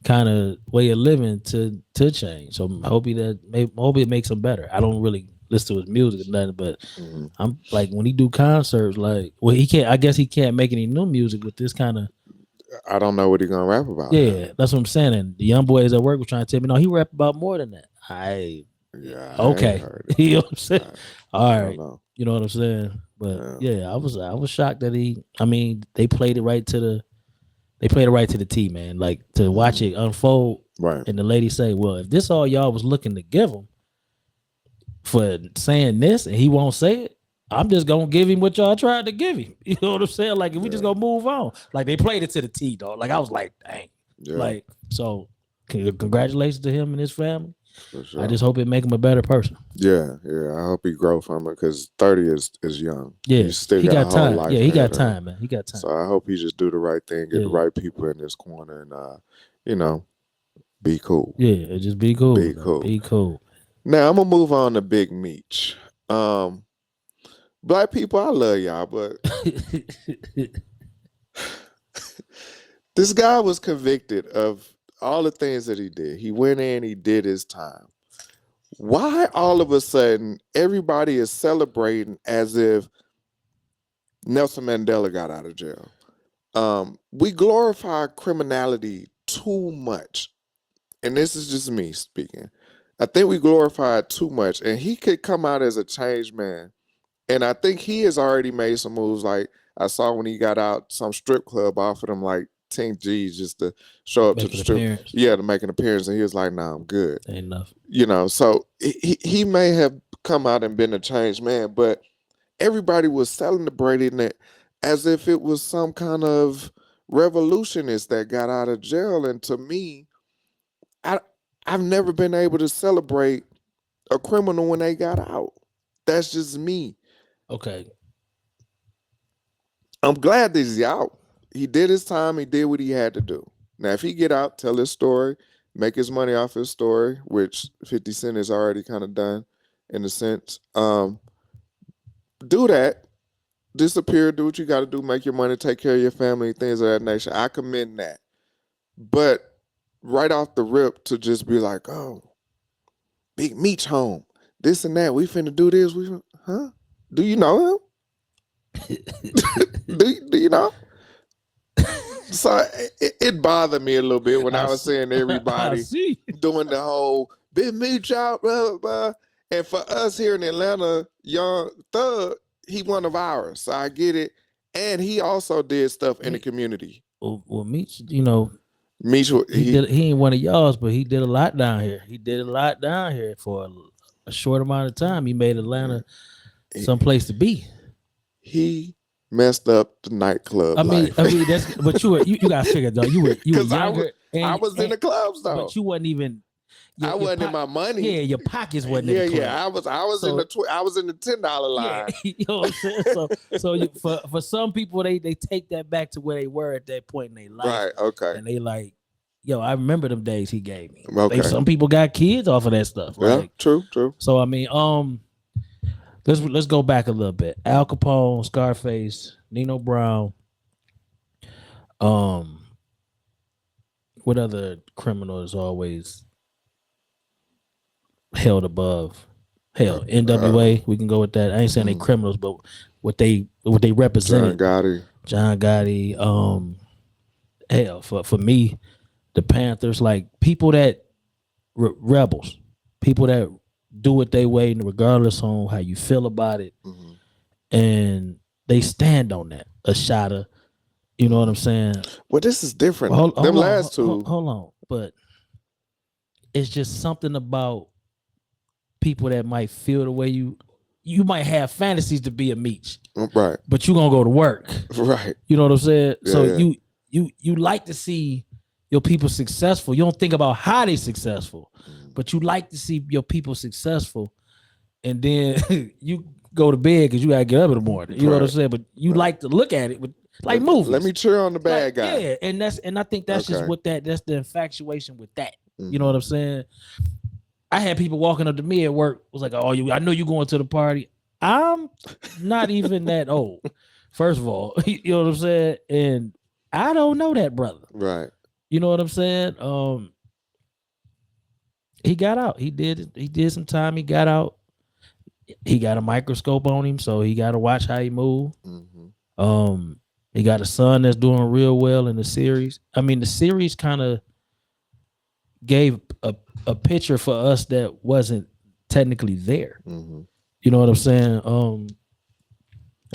Speaker 2: kind of way of living to change. So I hope it makes him better. I don't really listen to his music or nothing, but
Speaker 1: Mm-hmm.
Speaker 2: I'm like, when he do concerts, like, well, he can't. I guess he can't make any new music with this kind of.
Speaker 1: I don't know what he gonna rap about.
Speaker 2: Yeah, that's what I'm saying. And the young boys at work were trying to tell me, no, he rap about more than that.
Speaker 1: Yeah.
Speaker 2: Okay.
Speaker 1: ain't heard it.
Speaker 2: You know what I'm saying? All
Speaker 1: I don't
Speaker 2: right.
Speaker 1: know.
Speaker 2: You know what I'm saying? But yeah, I was shocked that they played it right to the T, man. Like, to watch it unfold.
Speaker 1: Right.
Speaker 2: And the lady say, well, if this all y'all was looking to give him for saying this and he won't say it, I'm just gonna give him what y'all tried to give him. You know what I'm saying? Like, if we just gonna move on. Like, they played it to the T, dog. Like, I was like, dang.
Speaker 1: Yeah.
Speaker 2: Like, so congratulations to him and his family.
Speaker 1: For sure.
Speaker 2: I just hope it make him a better person.
Speaker 1: Yeah. I hope he grow from it because 30 is young.
Speaker 2: Yeah,
Speaker 1: He still
Speaker 2: he
Speaker 1: got a
Speaker 2: got
Speaker 1: whole
Speaker 2: time.
Speaker 1: life
Speaker 2: Yeah, he got
Speaker 1: ahead of him.
Speaker 2: time, man. He got time.
Speaker 1: So I hope he just do the right thing, get the
Speaker 2: Yeah.
Speaker 1: right people in his corner, and be cool.
Speaker 2: Yeah, just be cool.
Speaker 1: Be
Speaker 2: man.
Speaker 1: cool.
Speaker 2: Be cool.
Speaker 1: Now I'm gonna move on to Big Meech. Black people, I love y'all, but this guy was convicted of all the things that he did. He went in, he did his time. Why all of a sudden everybody is celebrating as if Nelson Mandela got out of jail? We glorify criminality too much. And this is just me speaking. I think we glorify it too much. And he could come out as a changed man. And I think he has already made some moves. Like I saw when he got out, some strip club offered him like 10 G's just to show up to
Speaker 2: Make
Speaker 1: the
Speaker 2: an
Speaker 1: strip.
Speaker 2: appearance.
Speaker 1: Yeah, to make an appearance. And he was like, nah, I'm good.
Speaker 2: Ain't enough.
Speaker 1: You know, so he may have come out and been a changed man, but everybody was celebrating it as if it was some kind of revolutionist that got out of jail. And to me, I've never been able to celebrate a criminal when they got out. That's just me.
Speaker 2: Okay.
Speaker 1: I'm glad that he's out. He did his time. He did what he had to do. Now, if he get out, tell his story, make his money off his story, which 50 Cent is already kind of done in a sense. Do that. Disappear, do what you got to do, make your money, take care of your family, things of that nature. I commend that. But right off the rip to just be like, oh, Big Meech home, this and that, we finna do this. Huh? Do you know him? do you know? So it bothered me a little bit when I was seeing everybody doing the whole Big Meech out, blah, blah, blah. And for us here in Atlanta, Young Thug, he one of ours. So I get it. And he also did stuff in the community.
Speaker 2: Well, Meech, you know,
Speaker 1: Meech,
Speaker 2: he ain't one of y'all's, but he did a lot down here. He did a lot down here for a short amount of time. He made Atlanta someplace to be.
Speaker 1: He messed up the nightclub.
Speaker 2: I mean, that's but you got to figure though. You were younger.
Speaker 1: I was in the clubs though.
Speaker 2: But you wasn't even.
Speaker 1: I wasn't in my money.
Speaker 2: Yeah, your pockets wasn't in the club.
Speaker 1: Yeah, I was in the $10 line.
Speaker 2: Yeah, you know what I'm saying? So for some people, they take that back to where they were at that point in their life.
Speaker 1: Right, okay.
Speaker 2: And they like, yo, I remember them days he gave me.
Speaker 1: Okay.
Speaker 2: Some people got kids off of that stuff.
Speaker 1: Yeah, true.
Speaker 2: So I mean, let's go back a little bit. Al Capone, Scarface, Nino Brown. What other criminal is always held above? Hell, NWA, we can go with that. I ain't saying they criminals, but what they represent. John Gotti. Hell, for me, the Panthers, like people that rebels, people that do it their way, regardless on how you feel about it, and they stand on that. Ashada, you know what I'm saying?
Speaker 1: Well, this is different.
Speaker 2: Hold
Speaker 1: last two.
Speaker 2: Hold on, but it's just something about people that might feel the way you might have fantasies to be a Meech,
Speaker 1: right?
Speaker 2: But you gonna go to work,
Speaker 1: right?
Speaker 2: You know what I'm saying?
Speaker 1: Yeah,
Speaker 2: so you like to see your people successful. You don't think about how they successful, but you like to see your people successful, and then you go to bed because you gotta get up in the morning. You know what I'm saying? But you like to look at it with like movies.
Speaker 1: Let me cheer on the bad guy.
Speaker 2: Yeah, and I think that's just what that's the infatuation with that. You know what I'm saying? I had people walking up to me at work, was like, "Oh, I know you going to the party." I'm not even that old. First of all, you know what I'm saying? And I don't know that brother.
Speaker 1: Right.
Speaker 2: You know what I'm saying? He got out. He did some time. He got out. He got a microscope on him, so he got to watch how he move. He got a son that's doing real well in the series. I mean, the series kind of gave a picture for us that wasn't technically there. You know what I'm saying?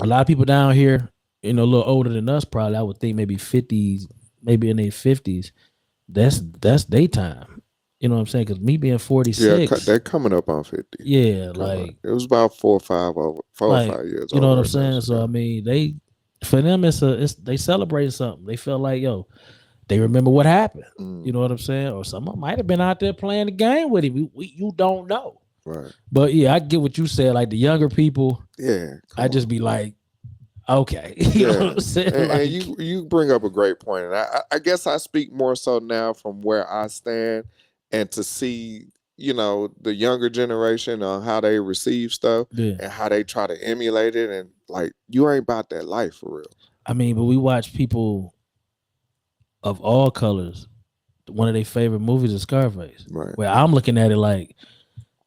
Speaker 2: A lot of people down here, you know, a little older than us, probably I would think maybe 50s, maybe in their 50s. That's daytime. You know what I'm saying? Because me being 46,
Speaker 1: yeah, they're coming up on 50.
Speaker 2: Yeah, like
Speaker 1: it was about 4 or 5 years.
Speaker 2: You know what I'm saying? So I mean, for them, they celebrating something. They felt like, yo, they remember what happened. You know what I'm saying? Or someone might have been out there playing the game with him. You don't know.
Speaker 1: Right.
Speaker 2: But yeah, I get what you said. Like the younger people,
Speaker 1: yeah,
Speaker 2: I just be like, okay. You know what I'm saying?
Speaker 1: And you bring up a great point. And I guess I speak more so now from where I stand and to see, you know, the younger generation on how they receive stuff and how they try to emulate it. And like, you ain't about that life for real.
Speaker 2: I mean, but we watch people of all colors. One of their favorite movies is Scarface.
Speaker 1: Right.
Speaker 2: Where I'm looking at it like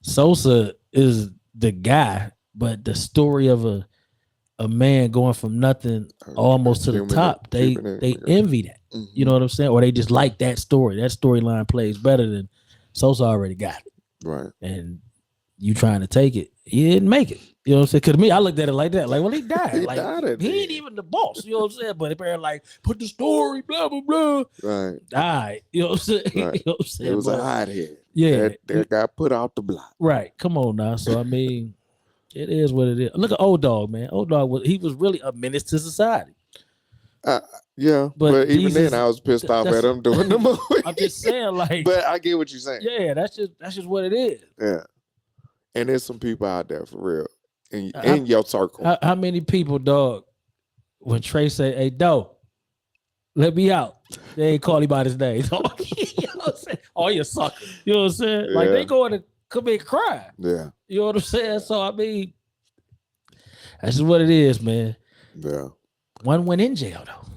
Speaker 2: Sosa is the guy, but the story of a man going from nothing almost to the top, they envy that. You know what I'm saying? Or they just like that story. That storyline plays better than Sosa already got it.
Speaker 1: Right.
Speaker 2: And you trying to take it. He didn't make it. You know what I'm saying? Because me, I looked at it like that. Like, well, he died.
Speaker 1: He
Speaker 2: like,
Speaker 1: died at
Speaker 2: he
Speaker 1: the
Speaker 2: ain't
Speaker 1: end.
Speaker 2: even the boss. You know what I'm saying? But apparently, like, put the story, blah, blah, blah.
Speaker 1: Right.
Speaker 2: Died. You know what I'm saying?
Speaker 1: Right.
Speaker 2: You know what I'm saying?
Speaker 1: It was
Speaker 2: But,
Speaker 1: a hothead.
Speaker 2: yeah.
Speaker 1: That got put out the block.
Speaker 2: Right. Come on now. So, I mean, it is what it is. Look at Old Dog, man. Old Dog, he was really a menace to society.
Speaker 1: Yeah,
Speaker 2: But
Speaker 1: but even
Speaker 2: Jesus-
Speaker 1: then, I was pissed off
Speaker 2: that's-
Speaker 1: at him doing the movie.
Speaker 2: I'm just saying, like,
Speaker 1: But I get what you're saying.
Speaker 2: yeah, that's just what it is.
Speaker 1: Yeah. And there's some people out there for real in
Speaker 2: I-
Speaker 1: your circle.
Speaker 2: How many people, dog, when Trey say, "Hey, Doe, let me out," they ain't call him by his name. you know what I'm saying? Oh, you sucker. You know what I'm saying? Like,
Speaker 1: Yeah.
Speaker 2: they going to commit crime.
Speaker 1: Yeah.
Speaker 2: You know what I'm saying? So, I mean, that's just what it is, man.
Speaker 1: Yeah.
Speaker 2: One went in jail, though.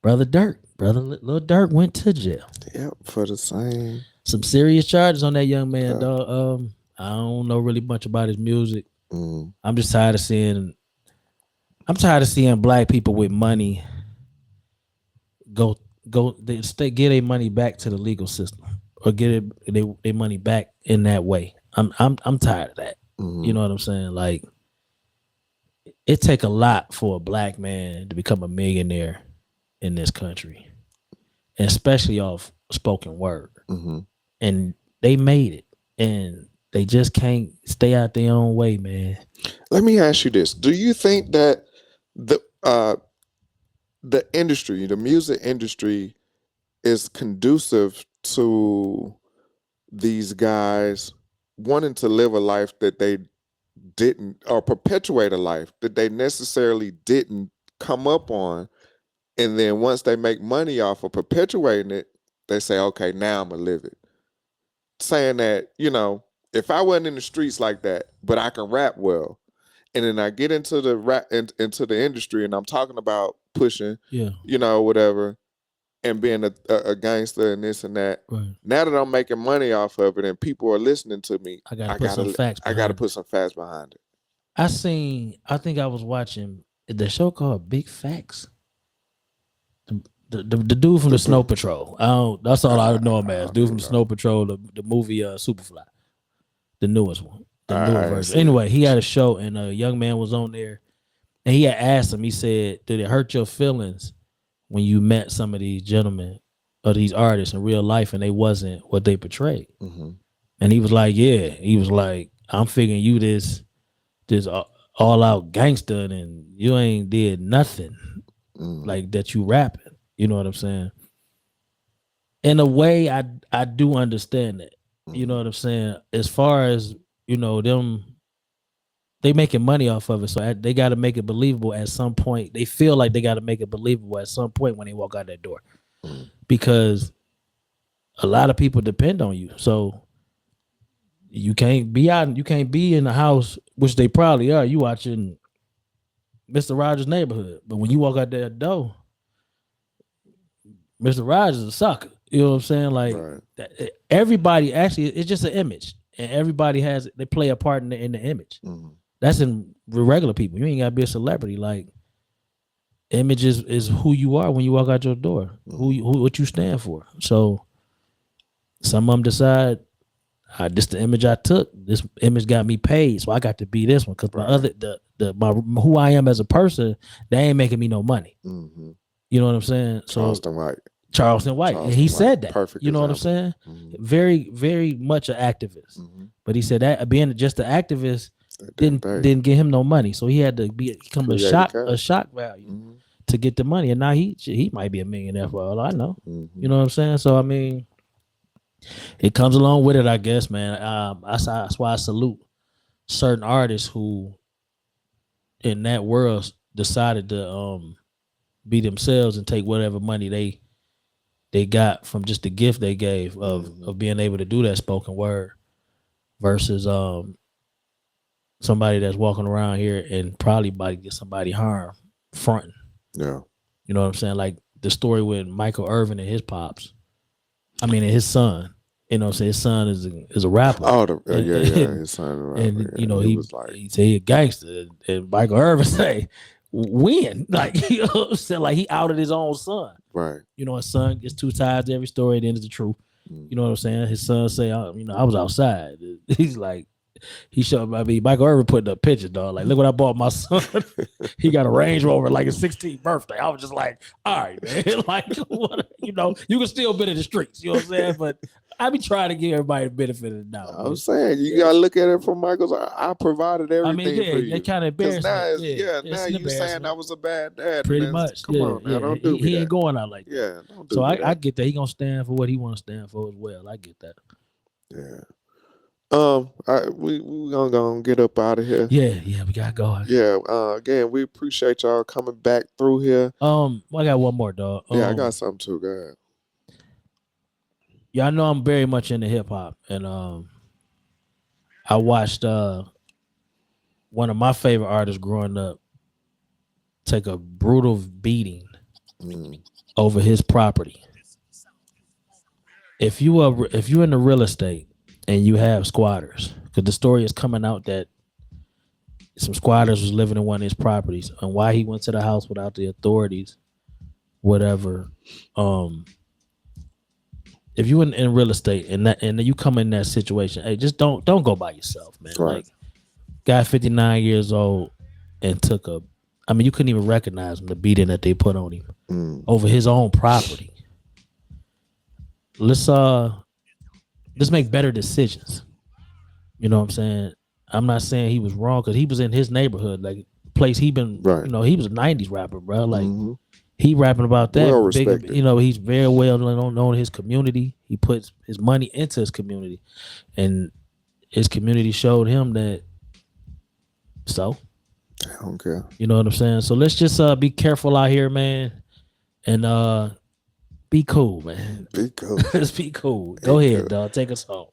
Speaker 2: Little Dirk went to jail.
Speaker 1: Yep. For the same.
Speaker 2: Some serious charges on that young man,
Speaker 1: Yeah.
Speaker 2: dog. I don't know really much about his music.
Speaker 1: Mm,
Speaker 2: I'm just tired of seeing black people with money get their money back to the legal system or get their money back in that way. I'm tired of that.
Speaker 1: mhm.
Speaker 2: You know what I'm saying? Like, it take a lot for a black man to become a millionaire in this country, and especially off spoken word.
Speaker 1: Mhm.
Speaker 2: And they made it, and they just can't stay out their own way, man.
Speaker 1: Let me ask you this: do you think that the industry, the music industry, is conducive to these guys wanting to live a life that they didn't, or perpetuate a life that they necessarily didn't come up on, and then once they make money off of perpetuating it, they say, "Okay, now I'm gonna live it." Saying that, if I wasn't in the streets like that, but I can rap well, and then I get into the rap into the industry, and I'm talking about pushing,
Speaker 2: Yeah,
Speaker 1: whatever, and being a gangster and this and that.
Speaker 2: right.
Speaker 1: Now that I'm making money off of it, and people are listening to me,
Speaker 2: I gotta put some facts.
Speaker 1: I gotta put some facts behind it.
Speaker 2: I think I was watching the show called Big Facts. The dude from the Snow Patrol. That's all I know him as. Dude from Snow Patrol, the movie Superfly, the newest one, the
Speaker 1: I
Speaker 2: newer
Speaker 1: ain't
Speaker 2: version.
Speaker 1: seen
Speaker 2: Anyway, he had a show, and a young man was on there, and he had asked him. He said, "Did it hurt your feelings when you met some of these gentlemen or these artists in real life, and they wasn't what they portrayed?"
Speaker 1: Mm-hmm.
Speaker 2: And he was like, "Yeah." He was like, "I'm figuring you this all out gangster, and you ain't did nothing like that. You rapping." You know what I'm saying? In a way, I do understand that. You know what I'm saying? As far as, them, they making money off of it. So they got to make it believable at some point. They feel like they got to make it believable at some point when they walk out that door. Because a lot of people depend on you. So you can't be in the house, which they probably are. You watching Mr. Rogers' Neighborhood. But when you walk out that door, Mr. Rogers is a sucker. You know what I'm saying? Like,
Speaker 1: Right.
Speaker 2: everybody actually, it's just an image, and everybody they play a part in the image.
Speaker 1: Mhm.
Speaker 2: That's in regular people. You ain't gotta be a celebrity. Like, image is who you are when you walk out your door. What you stand for. So some of them decide, this the image I took. This image got me paid, so I got to be this one. Because my other my who I am as a person, they ain't making me no money.
Speaker 1: Mhm.
Speaker 2: You know what I'm saying? So
Speaker 1: Charleston White.
Speaker 2: and he said that.
Speaker 1: Perfect
Speaker 2: You know what I'm
Speaker 1: example.
Speaker 2: saying?
Speaker 1: Mhm.
Speaker 2: Very, very much an activist.
Speaker 1: Mhm.
Speaker 2: But he said that being just an activist
Speaker 1: That
Speaker 2: didn't
Speaker 1: thing.
Speaker 2: get him no money. So he had to become a
Speaker 1: Create cash.
Speaker 2: shock value
Speaker 1: Mhm.
Speaker 2: to get the money. And now he might be a millionaire for all I know.
Speaker 1: Mhm.
Speaker 2: You know what I'm saying? So I mean, it comes along with it, I guess, man. That's why I salute certain artists who in that world decided to be themselves and take whatever money they got from just the gift they gave of being able to do that spoken word versus somebody that's walking around here and probably about to get somebody harmed fronting.
Speaker 1: Yeah.
Speaker 2: You know what I'm saying? Like the story with Michael Irvin and his pops. I mean, and his son. You know what I'm saying? His son is a rapper.
Speaker 1: Oh, yeah. His son,
Speaker 2: And
Speaker 1: yeah,
Speaker 2: he
Speaker 1: was like,
Speaker 2: he said he a gangster, and Michael Irvin say, "When?" Like, you know what I'm saying? Like, he outed his own son.
Speaker 1: right.
Speaker 2: You know, his son gets two sides to every story, then it's the truth. You know what I'm saying? His son say, I was outside. He's like, he showed me. Michael Irvin put the picture, dog. Like, look what I bought my son. He got a Range Rover, like his 16th birthday. I was just like, all right, man. Like, what, you can still be in the streets. You know what I'm saying? But I be trying to give everybody the benefit of the doubt.
Speaker 1: I'm saying you gotta look at it from Michael's. I provided everything
Speaker 2: I mean, yeah,
Speaker 1: for you.
Speaker 2: they kind of
Speaker 1: Because
Speaker 2: embarrassing.
Speaker 1: now,
Speaker 2: It's
Speaker 1: now
Speaker 2: an
Speaker 1: you saying
Speaker 2: embarrassment.
Speaker 1: I was a bad dad.
Speaker 2: Pretty
Speaker 1: man.
Speaker 2: much.
Speaker 1: Come on, now, don't do
Speaker 2: he
Speaker 1: that.
Speaker 2: ain't going out like that.
Speaker 1: Yeah, don't do
Speaker 2: So
Speaker 1: that.
Speaker 2: I get that. He gonna stand for what he want to stand for as well. I get that.
Speaker 1: Yeah. We gonna go and get up out of here.
Speaker 2: Yeah, we gotta go.
Speaker 1: Yeah. Again, we appreciate y'all coming back through here.
Speaker 2: I got one more, dog.
Speaker 1: Yeah, I got something too. Go ahead.
Speaker 2: Yeah, I know I'm very much into hip hop, and I watched one of my favorite artists growing up take a brutal beating over his property. If you're in the real estate and you have squatters, because the story is coming out that some squatters was living in one of his properties, and why he went to the house without the authorities, whatever. If you in real estate and you come in that situation, hey, just don't go by yourself, man.
Speaker 1: Right.
Speaker 2: Like, guy 59 years old and took you couldn't even recognize him, the beating that they put on him over his own property. Let's make better decisions. You know what I'm saying? I'm not saying he was wrong, because he was in his neighborhood, like place he been.
Speaker 1: Right.
Speaker 2: He was a '90s rapper, bro. Like he rapping about that.
Speaker 1: Well
Speaker 2: big,
Speaker 1: respected.
Speaker 2: He's very well known in his community. He puts his money into his community, and his community showed him that. So,
Speaker 1: I don't care.
Speaker 2: you know what I'm saying? So let's just be careful out here, man, and be cool, man.
Speaker 1: Be cool.
Speaker 2: Let's be cool. Go ahead, dog. Take us home.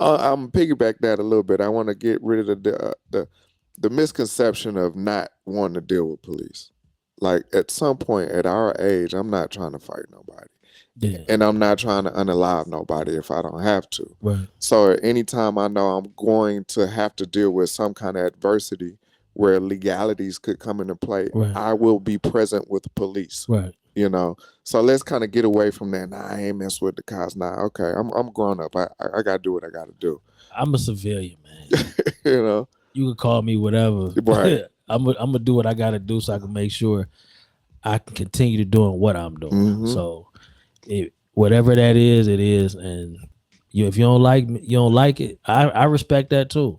Speaker 1: I'm piggyback that a little bit. I want to get rid of the misconception of not wanting to deal with police. Like, at some point at our age, I'm not trying to fight nobody.
Speaker 2: Yeah.
Speaker 1: And I'm not trying to unalive nobody if I don't have to.
Speaker 2: Right.
Speaker 1: So anytime I know I'm going to have to deal with some kind of adversity where legalities could come into play,
Speaker 2: Right.
Speaker 1: I will be present with the police.
Speaker 2: Right.
Speaker 1: So let's kind of get away from that. Nah, I ain't mess with the cops. Nah, okay, I'm grown up. I gotta do what I gotta do.
Speaker 2: I'm a civilian, man. You can call me whatever.
Speaker 1: Right.
Speaker 2: I'm gonna do what I gotta do so I can make sure I can continue to doing what I'm doing. So whatever that is, it is. And if you don't like me, you don't like it. I respect that too.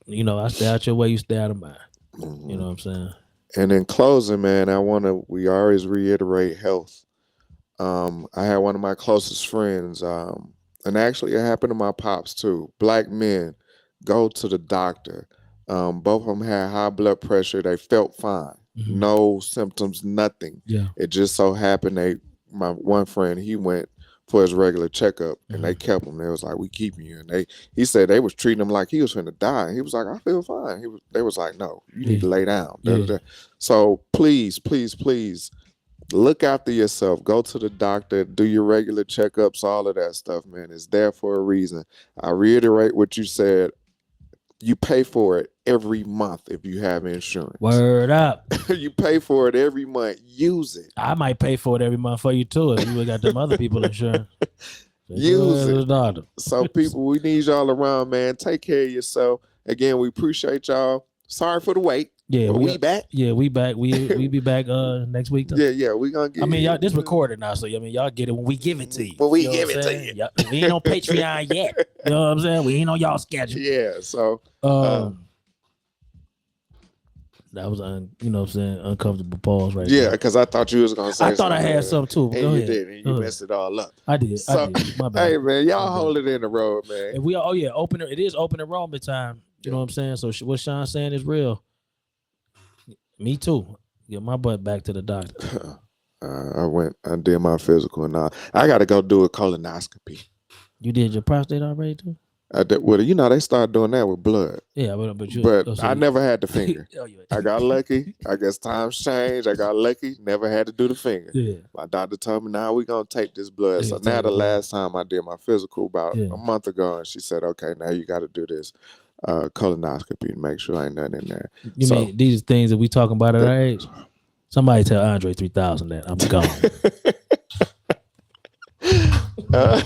Speaker 2: I stay out your way, you stay out of mine. You know what I'm saying?
Speaker 1: And in closing, man, we always reiterate health. I had one of my closest friends, and actually it happened to my pops too. Black men go to the doctor. Both of them had high blood pressure. They felt fine. No symptoms, nothing.
Speaker 2: Yeah.
Speaker 1: It just so happened my one friend, he went for his regular checkup, and they kept him. They was like, "We keeping you." And he said they was treating him like he was finna die. He was like, "I feel fine." They was like, "No, you need to lay down." So please, please, please look after yourself. Go to the doctor, do your regular checkups, all of that stuff, man. It's there for a reason. I reiterate what you said. You pay for it every month if you have insurance.
Speaker 2: Word up.
Speaker 1: You pay for it every month. Use it.
Speaker 2: I might pay for it every month for you too if you got them other people insurance.
Speaker 1: Use it.
Speaker 2: Doctor.
Speaker 1: So people, we need y'all around, man. Take care of yourself. Again, we appreciate y'all. Sorry for the wait.
Speaker 2: Yeah,
Speaker 1: but we back.
Speaker 2: Yeah, we back. We be back next week.
Speaker 1: Yeah, we gonna get.
Speaker 2: y'all this recorded now, so y'all get it when we give it to you.
Speaker 1: When we
Speaker 2: know
Speaker 1: give
Speaker 2: what
Speaker 1: it
Speaker 2: I'm
Speaker 1: to
Speaker 2: saying?
Speaker 1: you.
Speaker 2: We ain't on Patreon yet. You know what I'm saying? We ain't on y'all schedule.
Speaker 1: Yeah, so
Speaker 2: that was uncomfortable pause right
Speaker 1: yeah,
Speaker 2: there.
Speaker 1: because I thought you was gonna say.
Speaker 2: I thought I had something too.
Speaker 1: And
Speaker 2: Go
Speaker 1: you
Speaker 2: ahead.
Speaker 1: did, and you messed it all up.
Speaker 2: I did.
Speaker 1: So,
Speaker 2: My bad.
Speaker 1: hey man, y'all
Speaker 2: My bad.
Speaker 1: hold it in the road, man.
Speaker 2: If we it is open enrollment time. You know what I'm saying? So what Sean's saying is real. Me too. Get my butt back to the doctor.
Speaker 1: I did my physical, and I got to go do a colonoscopy.
Speaker 2: You did your prostate already too?
Speaker 1: I did, well, they started doing that with blood.
Speaker 2: Yeah, but
Speaker 1: I never had the finger.
Speaker 2: Oh, yeah.
Speaker 1: I got lucky. I guess times changed. I got lucky. Never had to do the finger.
Speaker 2: Yeah.
Speaker 1: My doctor told me, now we're going to take this blood.
Speaker 2: Yeah,
Speaker 1: So
Speaker 2: take
Speaker 1: now
Speaker 2: the
Speaker 1: the
Speaker 2: blood.
Speaker 1: last time I did my physical about a month ago, and she said, okay, now you got to do this colonoscopy to make sure ain't nothing in there.
Speaker 2: You mean these things that we talking about at our age? Somebody tell Andre 3000 that I'm gone.
Speaker 1: Uh,